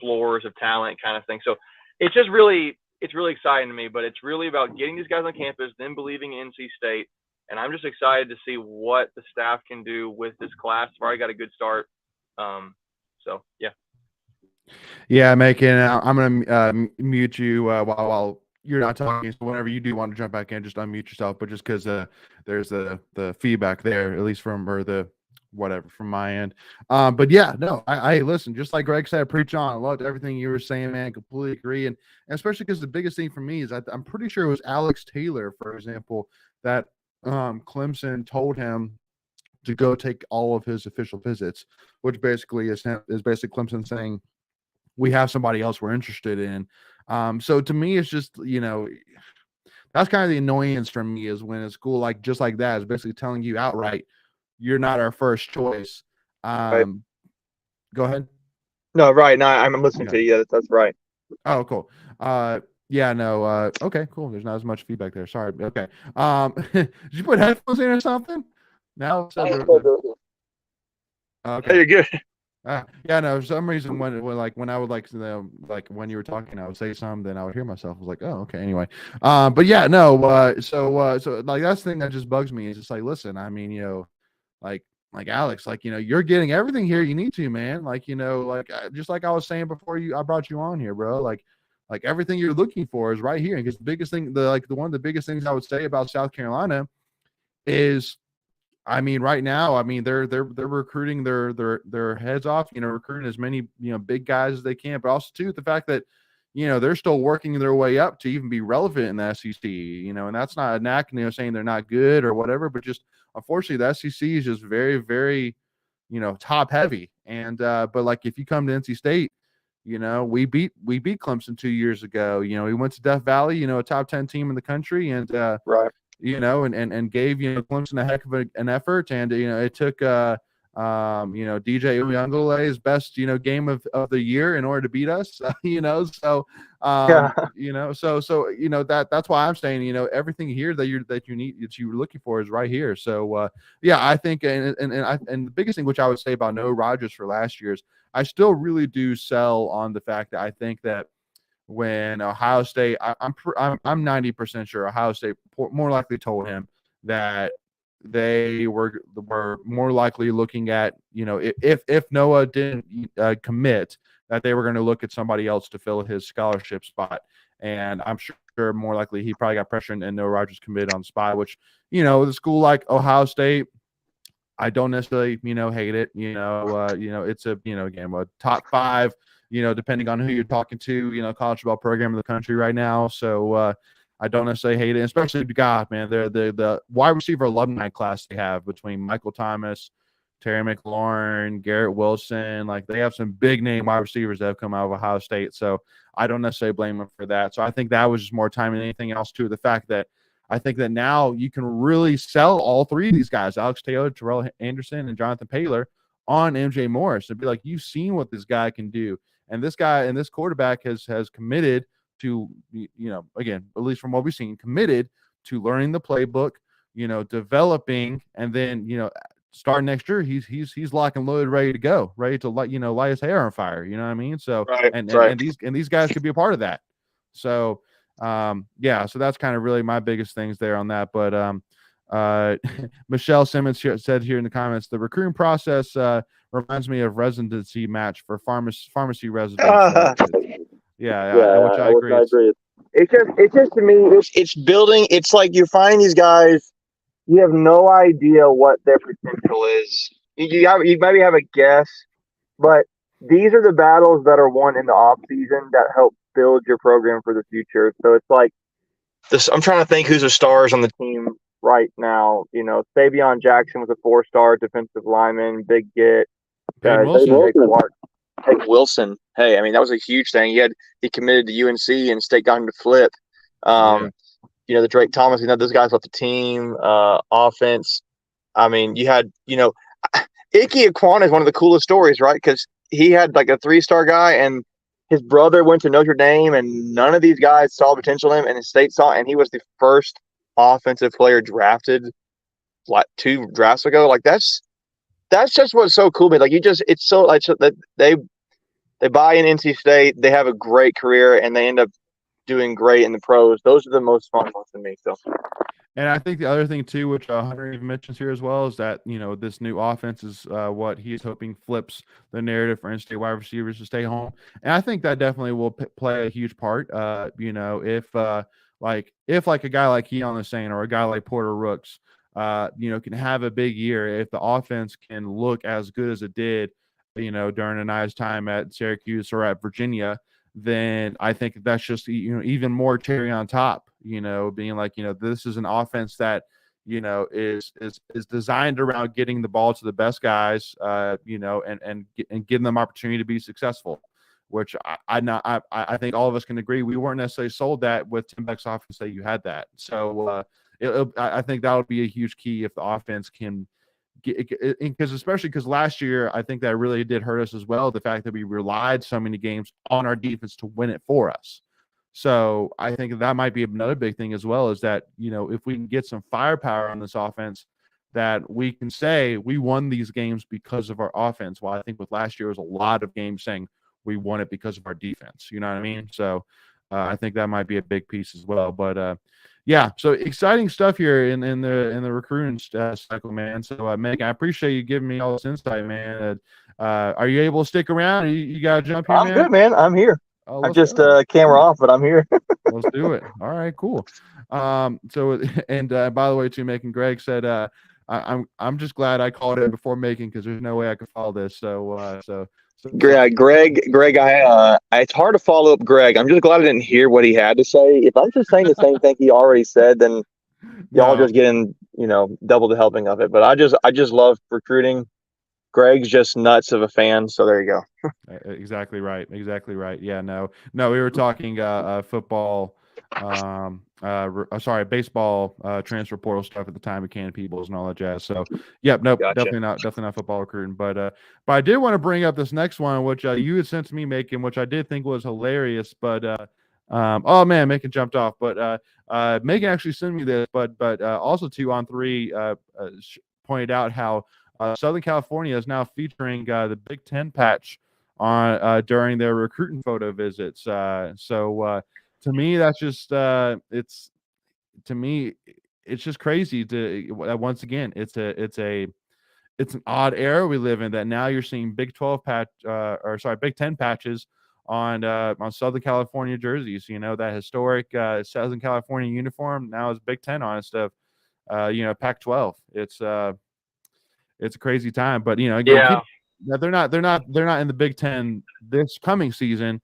floors of talent kind of thing. So it's just really exciting to me, but it's really about getting these guys on campus, then believing in NC State. And I'm just excited to see what the staff can do with this class. We've already got a good start. So, yeah. Yeah, Macon, I'm going to mute you while you're not talking. So whenever you do want to jump back in, just unmute yourself. But just because there's the feedback there, at least from my end. But yeah, no, I listen, just like Greg said, preach on. I loved everything you were saying, man. Completely agree. And especially because the biggest thing for me is I'm pretty sure it was Alex Taylor, for example, that Clemson told him to go take all of his official visits, which basically is basically Clemson saying, we have somebody else we're interested in. So to me, it's just, that's kind of the annoyance from me is when a school just like that is basically telling you outright, you're not our first choice. Right. Go ahead. No, right. No, I'm listening to you. Yeah, that's right. Oh, cool. Yeah, no. Okay, cool. There's not as much feedback there. Sorry. Okay. Did you put headphones in or something? Now. Okay. Hey, you're good. Yeah, no. For some reason, when I would when you were talking, I would say something, then I would hear myself. I was like, oh, okay. Anyway, but yeah, no. So like that's the thing that just bugs me is just like, listen, I mean, like Alex, you're getting everything here you need to, man. Just like I was saying before I brought you on here, bro. Like everything you're looking for is right here. Because the biggest thing, one of the biggest things I would say about South Carolina is, I mean, right now, I mean, they're recruiting their heads off, recruiting as many, big guys as they can, but also too, the fact that, they're still working their way up to even be relevant in the SEC, and that's not a knack, saying they're not good or whatever, but just unfortunately the SEC is just very, very, top heavy. And, but if you come to NC State, we beat Clemson 2 years ago. We went to Death Valley, a top 10 team in the country, and, right. And gave Clemson a heck of an effort, and it took DJ Uyungale's best game of the year in order to beat us. So that's why I'm saying everything here that you need that you're looking for is right here. So yeah, I think and the biggest thing which I would say about Noah Rogers for last year is I still really do sell on the fact that I think that when Ohio State, I'm 90% sure Ohio State more likely told him that they were more likely looking at, if Noah didn't commit, that they were going to look at somebody else to fill his scholarship spot. And I'm sure more likely he probably got pressure and Noah Rogers committed on the spot, which, the school like Ohio State, I don't necessarily, hate it. It's a top 5, depending on who you're talking to, college football program in the country right now. So I don't necessarily hate it, especially God, man. They're the wide receiver alumni class they have between Michael Thomas, Terry McLaurin, Garrett Wilson. They have some big name wide receivers that have come out of Ohio State. So I don't necessarily blame them for that. So I think that was just more time than anything else too. The fact that I think that now you can really sell all 3 of these guys, Alex Taylor, Terrell Anderson, and Jonathan Paylor, on MJ Morris and be like, you've seen what this guy can do. And this guy and this quarterback has committed to, again, at least from what we've seen, committed to learning the playbook, developing, and then, starting next year, he's lock and loaded, ready to go, ready to light his hair on fire. You know what I mean? So, right, and these guys could be a part of that. So, yeah, so that's kind of really my biggest things there on that. But Michelle Simmons said here in the comments, the recruiting process reminds me of residency match for pharmacy residents. Yeah, which I agree. It's just to me, it's building. It's like you find these guys, you have no idea what their potential is. You maybe have a guess, but these are the battles that are won in the off season that help build your program for the future. So it's like this. I'm trying to think who's the stars on the team right now. Savion Jackson was a 4-star defensive lineman, big get. Wilson. Hey, Wilson. Hey, I mean, that was a huge thing. He committed to UNC and State got him to flip. Yeah. The Drake Thomas, those guys left the team, offense. I mean, you had, Ike Aquana is one of the coolest stories, right? Because he had like a 3-star guy, and his brother went to Notre Dame, and none of these guys saw potential in him, and his state saw, and he was the first offensive player drafted like 2 drafts ago. Like that's just what's so cool, man. Like it's so like that they buy in NC State, they have a great career, and they end up doing great in the pros. Those are the most fun ones to me. So. And I think the other thing too, which Hunter even mentions here as well, is that this new offense is what he's hoping flips the narrative for in-state wide receivers to stay home, and I think that definitely will play a huge part. If like a guy like Keon is saying, or a guy like Porter Rooks, can have a big year if the offense can look as good as it did, during a nice time at Syracuse or at Virginia, then I think that's just even more cherry on top. Being like this is an offense that is designed around getting the ball to the best guys, and giving them opportunity to be successful. Which I think all of us can agree we weren't necessarily sold that with Tim Beck's offense that you had that. So I think that would be a huge key if the offense can. Because last year I think that really did hurt us as well, the fact that we relied so many games on our defense to win it for us. So I think that might be another big thing as well, is that if we can get some firepower on this offense, that we can say we won these games because of our offense. While I think with last year was a lot of games saying we won it because of our defense. You know what I mean? So I think that might be a big piece as well. But yeah, so exciting stuff here in the recruiting cycle, man. So Megan, I appreciate you giving me all this insight, man. Are you able to stick around? You got to jump here, I'm man. good, man. I'm here. Oh, I let's just go. camera off, but I'm here. Let's do it. All right, cool. So and by the way, too, Megan, Greg said I'm just glad I called it before making, because there's no way I could follow this. So Greg, it's hard to follow up Greg. I'm just glad I didn't hear what he had to say. If I'm just saying the same thing he already said, then y'all no. just getting, double the helping of it. But I just love recruiting. Greg's just nuts of a fan. So there you go. Exactly right. Yeah, no, we were talking football, baseball transfer portal stuff at the time of Can Peoples and all that jazz. So yep, nope, Gotcha. definitely not football recruiting. But I did want to bring up this next one, which you had sent to me, Macon, which I did think was hilarious. But oh man, Macon jumped off. But Megan actually sent me this, but also 2 on 3 pointed out how Southern California is now featuring the Big Ten patch on during their recruiting photo visits. So to me, that's just it's just crazy to once again it's an odd era we live in, that now you're seeing Big 12 Big 10 patches on Southern California jerseys. That historic Southern California uniform now is Big 10 on instead of Pac-12. It's a crazy time, but again, they're not in the Big Ten this coming season,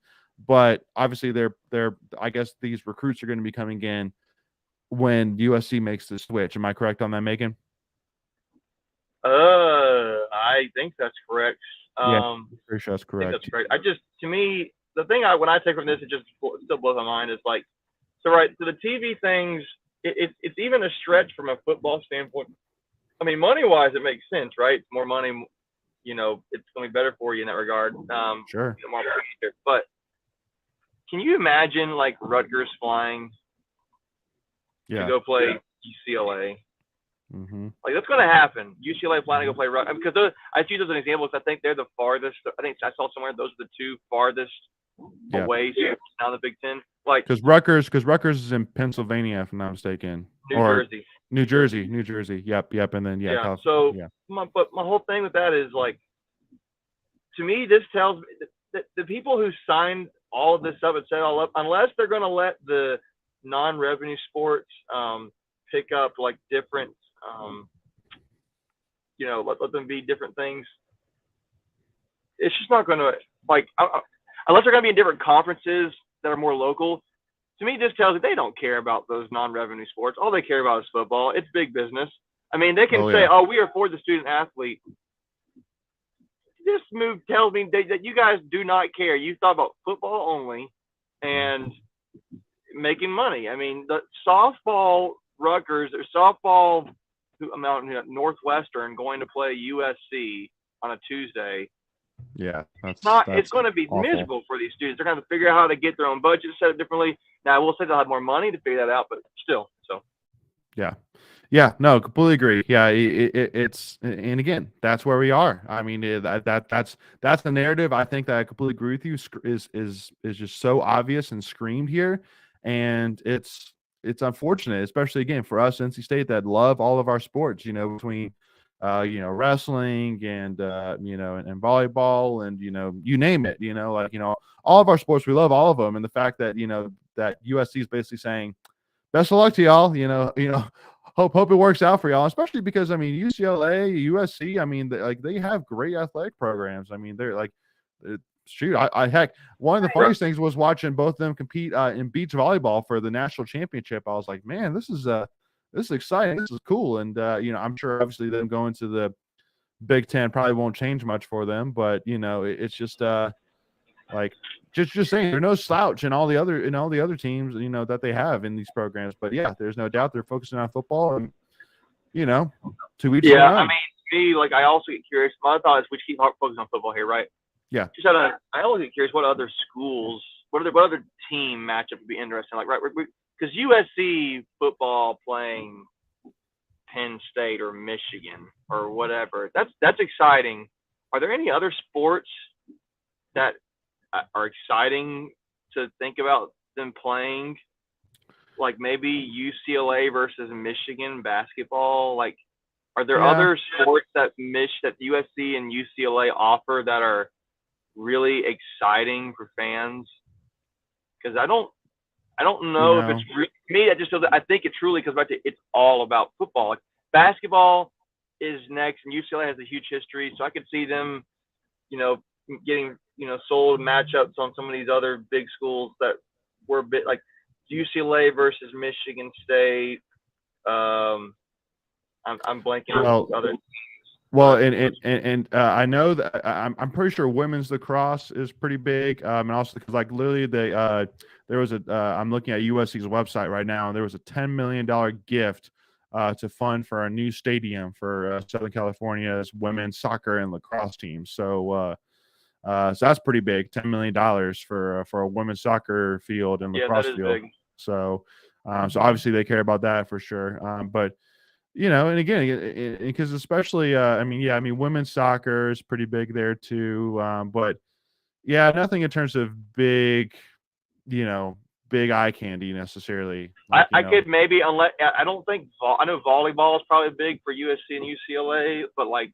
but obviously they're I guess these recruits are going to be coming in when USC makes the switch. Am I correct on that, Megan? I think that's correct. Yeah, pretty sure that's correct. I think that's correct. To me, the thing when I take from this, it just still blows my mind, is like, so the TV things, it's even a stretch from a football standpoint. I mean, money-wise, it makes sense, right? More money, it's going to be better for you in that regard. Sure. But can you imagine, like, Rutgers flying to go play UCLA? Mm-hmm. Like, that's going to happen. UCLA flying to go play Rutgers. Because I use those as an example, because I think they're the farthest. I think I saw somewhere those are the 2 farthest away now in the Big Ten. Like, because Rutgers is in Pennsylvania, if I'm not mistaken. New Jersey. Yep. And then my whole thing with that is, like, to me, this tells me that the people who signed all of this up and set all up, unless they're going to let the non-revenue sports pick up like different, let them be different things. It's just not going to, like, unless they're going to be in different conferences that are more local. To me, this tells me they don't care about those non-revenue sports. All they care about is football. It's big business. I mean, they can say, "Oh, we are for the student athlete." this move tells me that you guys do not care. You thought about football only and making money. I mean, the softball Rutgers or softball Northwestern going to play USC on a Tuesday. Yeah, It's going to be awful. miserable for these students. They're going to have to figure out how to get their own budget set it differently. Now, I will say they'll have more money to figure that out, but still. So. Yeah, no, completely agree. Yeah, it's, and again, that's where we are. I mean, that's the narrative. I think that I completely agree with you. Is just so obvious and screamed here, and it's unfortunate, especially again for us, NC State, that love all of our sports. You know, between wrestling and and volleyball and you name it. All of our sports, we love all of them, and the fact that that USC is basically saying, best of luck to y'all. Hope it works out for y'all, especially because I mean UCLA, USC. I mean, they have great athletic programs. I mean, they're like, shoot, heck, one of the funniest things was watching both of them compete in beach volleyball for the national championship. I was like, man, this is exciting. This is cool, and I'm sure obviously them going to the Big Ten probably won't change much for them, but it's just like. Just saying, there's no slouch in all the other teams, that they have in these programs. But yeah, there's no doubt they're focusing on football, and to each their own. I mean, me, like, I also get curious. My thought is we keep focusing on football here, right? Yeah. I always get curious what other schools, what other team matchup would be interesting. Like, right, because USC football playing Penn State or Michigan or whatever, that's exciting. Are there any other sports that are exciting to think about them playing, like maybe UCLA versus Michigan basketball? Like, are there other sports that USC and UCLA offer that are really exciting for fans? Because I don't know if it's me. I just feel that I think it truly comes back to it's all about football. Like, basketball is next, and UCLA has a huge history, so I could see them, getting sold matchups on some of these other big schools that were a bit like UCLA versus Michigan State. I'm blanking on other teams. Well, and I know that I'm pretty sure women's lacrosse is pretty big, and also because like literally there was I'm looking at USC's website right now, and there was a $10 million gift to fund for a new stadium for Southern California's women's soccer and lacrosse team. So that's pretty big, $10 million for a women's soccer field and lacrosse field. Big. So obviously they care about that for sure. But and again, because especially, women's soccer is pretty big there too. But yeah, nothing in terms of big eye candy necessarily. Like, I could maybe, unless I don't think I know volleyball is probably big for USC and UCLA, but I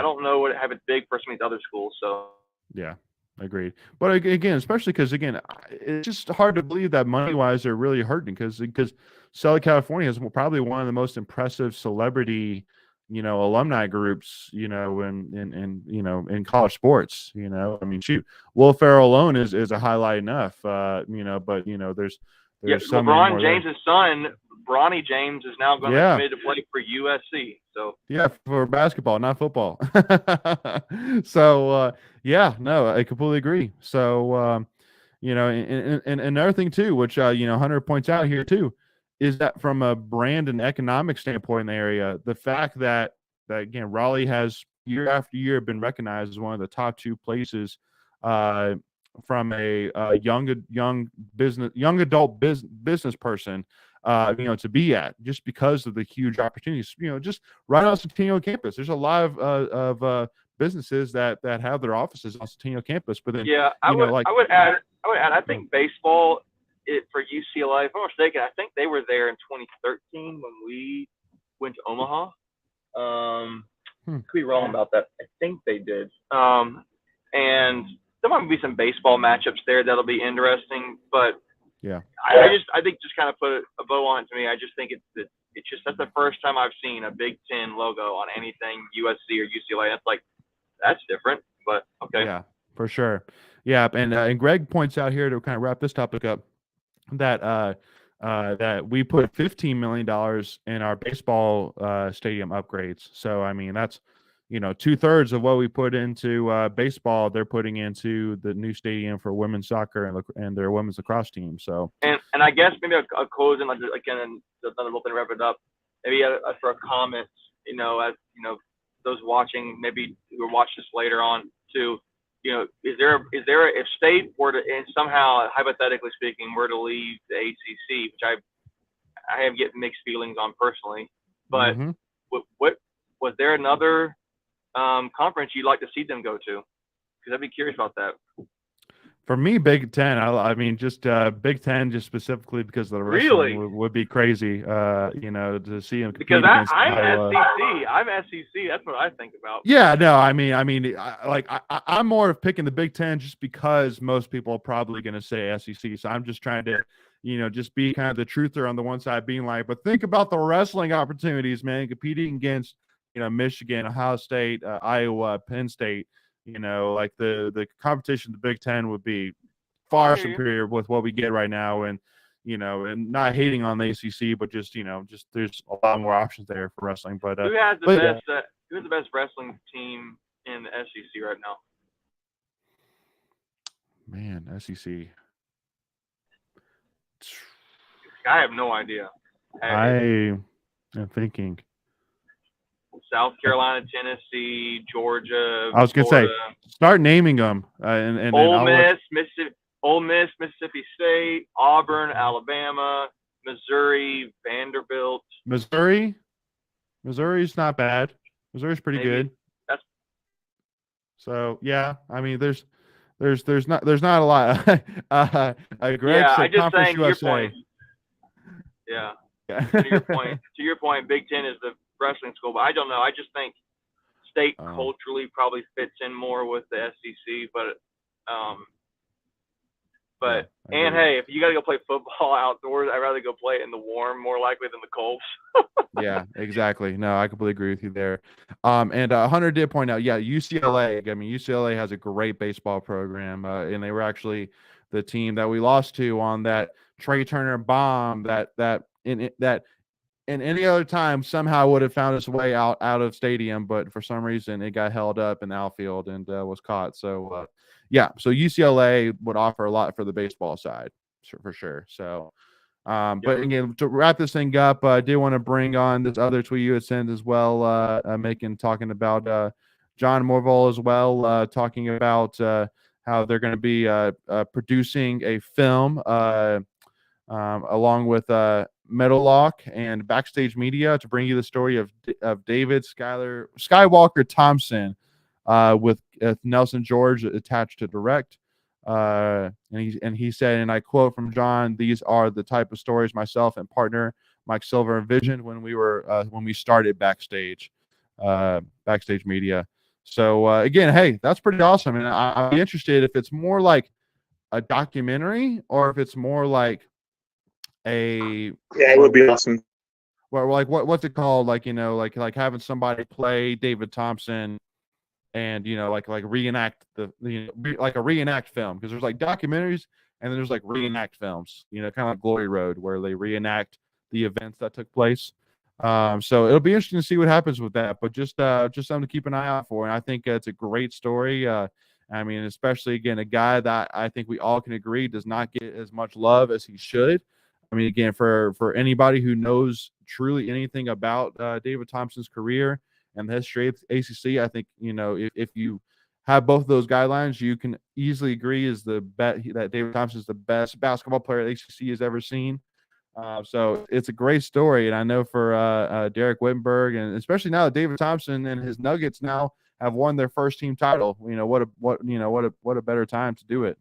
don't know what have it big for some of these other schools. So. Yeah, agreed. But again, especially because it's just hard to believe that money-wise they're really hurting because Southern California is probably one of the most impressive celebrity, alumni groups, in college sports. I mean, shoot, Will Ferrell alone is a highlight enough. But there's so LeBron James's son, Bronny James, is now going to commit to play for USC. So for basketball, not football. So I completely agree. So and another thing too, which Hunter points out here too, is that from a brand and economic standpoint in the area, the fact that again Raleigh has year after year been recognized as one of the top 2 places from a young adult business person to be at, just because of the huge opportunities, just right on Centennial campus. There's a lot of businesses that have their offices on Centennial campus. But then, I would add, I think baseball for UCLA, if I'm not mistaken, I think they were there in 2013 when we went to Omaha. Could be wrong about that. I think they did. And there might be some baseball matchups there that'll be interesting, but I think just kind of put a bow on it to me. I just think it's just that's the first time I've seen a Big Ten logo on anything USC or UCLA. That's different, but okay. Yeah, for sure. Yeah, and Greg points out here to kind of wrap this topic up that that we put $15 million in our baseball stadium upgrades. So I mean that's 2/3 of what we put into baseball, they're putting into the new stadium for women's soccer and their women's lacrosse team. So, and I guess maybe a closing, like again, and another little thing to wrap it up. Maybe for a comment, as those watching, maybe who will watch this later on too. Is there if State were to, and somehow hypothetically speaking, were to leave the ACC, which I have get mixed feelings on personally, but what was there another conference you'd like to see them go to? Because I'd be curious about that. For me, Big Ten. I mean, just Big Ten, just specifically because of the wrestling would be crazy. To see them compete against Iowa. I'm SEC. That's what I think about. Yeah, no, I'm more of picking the Big Ten just because most people are probably going to say SEC. So I'm just trying to, just be kind of the truther on the one side, being like, but think about the wrestling opportunities, man, competing against, Michigan, Ohio State, Iowa, Penn State. Like the competition, the Big Ten would be far superior with what we get right now, and and not hating on the ACC, but just there's a lot more options there for wrestling. But who has the best wrestling team in the SEC right now? Man, SEC. I have no idea. I am thinking. South Carolina, Tennessee, Georgia. I was gonna say, start naming them. And Ole Miss, Mississippi State, Auburn, Alabama, Missouri, Vanderbilt. Missouri's not bad. Missouri's pretty good. So yeah, I mean, there's not a lot. Greg said Conference USA. Yeah. To your point, Big Ten is the wrestling school, but I don't know. I just think State culturally probably fits in more with the SEC, hey, if you got to go play football outdoors, I'd rather go play it in the warm, more likely than the cold. Yeah, exactly. No, I completely agree with you there. And Hunter did point out, UCLA. I mean, UCLA has a great baseball program, and they were actually the team that we lost to on that Trey Turner bomb that in any other time somehow would have found its way out of stadium, but for some reason it got held up in the outfield and was caught. So so UCLA would offer a lot for the baseball side, for sure. So but again, to wrap this thing up, I did want to bring on this other tweet you had sent as well, talking about John Morville as well, talking about how they're going to be producing a film along with Meadowlark and Backstage Media to bring you the story of David Skywalker Thompson with Nelson George attached to direct. And he said, and I quote from John, "These are the type of stories myself and partner Mike Silver envisioned when we started Backstage Media." So again, hey, that's pretty awesome. And I'd be interested if it's more like a documentary or if it's more like it would be awesome. Well, like what's it called? Like like having somebody play David Thompson, and like reenact like a reenact film, because there's like documentaries and then there's like reenact films. Kind of like Glory Road, where they reenact the events that took place. So it'll be interesting to see what happens with that. But just something to keep an eye out for. And I think it's a great story. I mean, especially again, a guy that I think we all can agree does not get as much love as he should. I mean, again, for anybody who knows truly anything about David Thompson's career and the history of ACC, I think, if you have both of those guidelines, you can easily agree that David Thompson is the best basketball player the ACC has ever seen. So it's a great story. And I know for Derek Wittenberg, and especially now that David Thompson and his Nuggets now have won their first team title, what a better time to do it,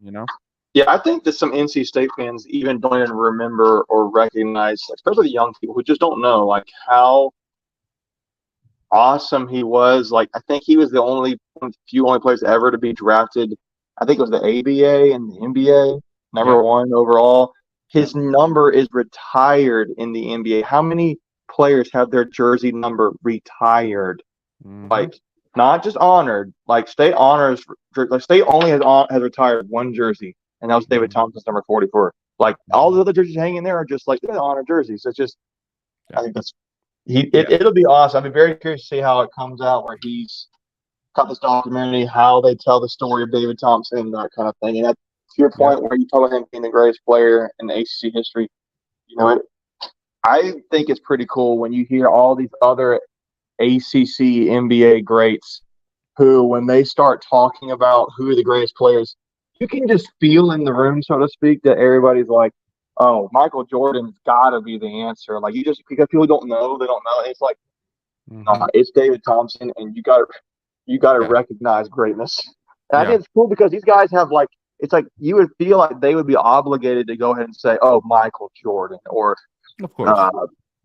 Yeah, I think that some NC State fans even don't even remember or recognize, especially the young people who just don't know, like, how awesome he was. Like, I think he was the only players ever to be drafted. I think it was the ABA and the NBA, number one overall. His number is retired in the NBA. How many players have their jersey number retired? Mm-hmm. Like, not just honored. Like, State honors. Like, State only has retired one jersey. And that was David Thompson's number 44. Like, all the other jerseys hanging there are just like honor jerseys. So it's just, I think it'll be awesome. I'd be very curious to see how it comes out, where he's got this documentary, how they tell the story of David Thompson, that kind of thing. And that's to your point where you talk about him being the greatest player in the ACC history. I think it's pretty cool when you hear all these other ACC NBA greats who, when they start talking about who are the greatest players, you can just feel in the room, so to speak, that everybody's like, oh, Michael Jordan's got to be the answer. Like, because people don't know, they don't know. And it's like, nah, it's David Thompson, and you got to recognize greatness. And I think it's cool because these guys have, like, it's like you would feel like they would be obligated to go ahead and say, oh, Michael Jordan, or of course,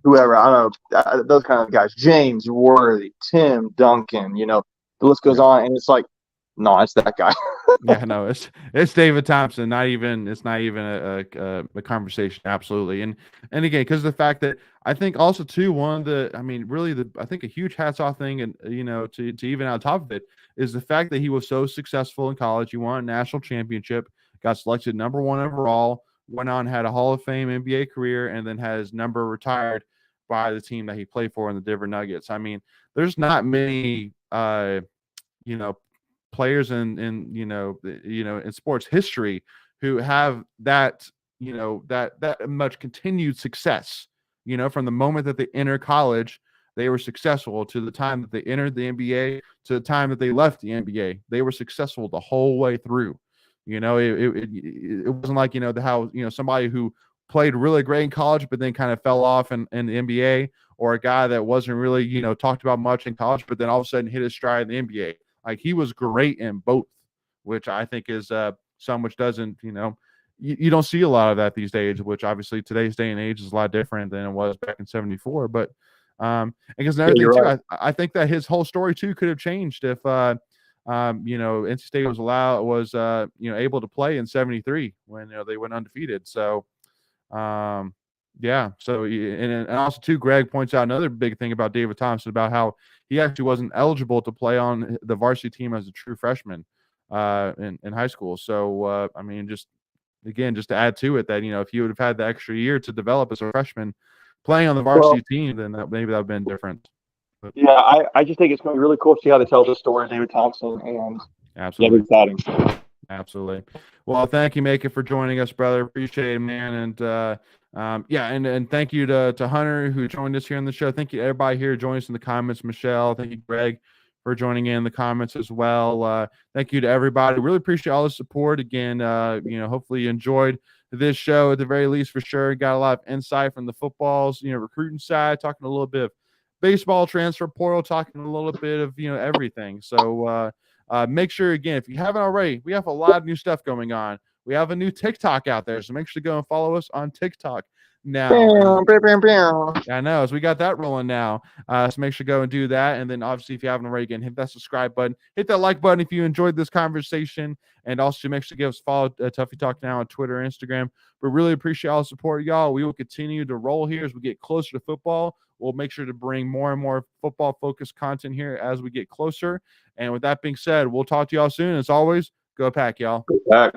whoever, I don't know, those kind of guys, James Worthy, Tim Duncan, the list goes on, and it's like, no, it's that guy. No, it's David Thompson. It's not even a conversation. Absolutely, and again, because the fact that I think also too I think a huge hats off thing, and to even on top of it is the fact that he was so successful in college. He won a national championship, got selected number 1 overall, went on, had a Hall of Fame NBA career, and then had his number retired by the team that he played for in the Denver Nuggets. I mean, there's not many players in sports history who have that much continued success. From the moment that they enter college, they were successful, to the time that they entered the NBA, to the time that they left the NBA. They were successful the whole way through. It wasn't like how somebody who played really great in college but then kind of fell off in the NBA, or a guy that wasn't really talked about much in college but then all of a sudden hit his stride in the NBA. Like, he was great in both, which I think is some which doesn't you don't see a lot of that these days, which obviously today's day and age is a lot different than it was back in '74. But because another thing too, I think that his whole story too could have changed if NC State was able to play in '73 when they went undefeated. So So and also too, Greg points out another big thing about David Thompson, about how he actually wasn't eligible to play on the varsity team as a true freshman in high school. So just to add to it, that if you would have had the extra year to develop as a freshman playing on the varsity team, then maybe that would have been different. But, I just think it's going to be really cool to see how they tell the story of David Thompson, and absolutely exciting. Absolutely. Well, thank you, Macon, for joining us, brother. Appreciate it, man. And and thank you to Hunter, who joined us here on the show. Thank you to everybody here joining us in the comments. Michelle, thank you, Greg, for joining in the comments as well. Thank you to everybody. Really appreciate all the support. Again, hopefully you enjoyed this show at the very least, for sure. Got a lot of insight from the football's, recruiting side, talking a little bit of baseball, transfer portal, talking a little bit of, everything. So make sure, again, if you haven't already, we have a lot of new stuff going on. We have a new TikTok out there, so make sure to go and follow us on TikTok now. I know, so we got that rolling now. So make sure to go and do that. And then obviously, if you haven't already, again, hit that subscribe button, hit that like button if you enjoyed this conversation, and also make sure to give us a follow Tuffy Talk now on Twitter and Instagram. We really appreciate all the support, y'all. We will continue to roll here as we get closer to football. We'll make sure to bring more and more football-focused content here as we get closer. And with that being said, we'll talk to y'all soon. As always, go Pack, y'all. Go Pack.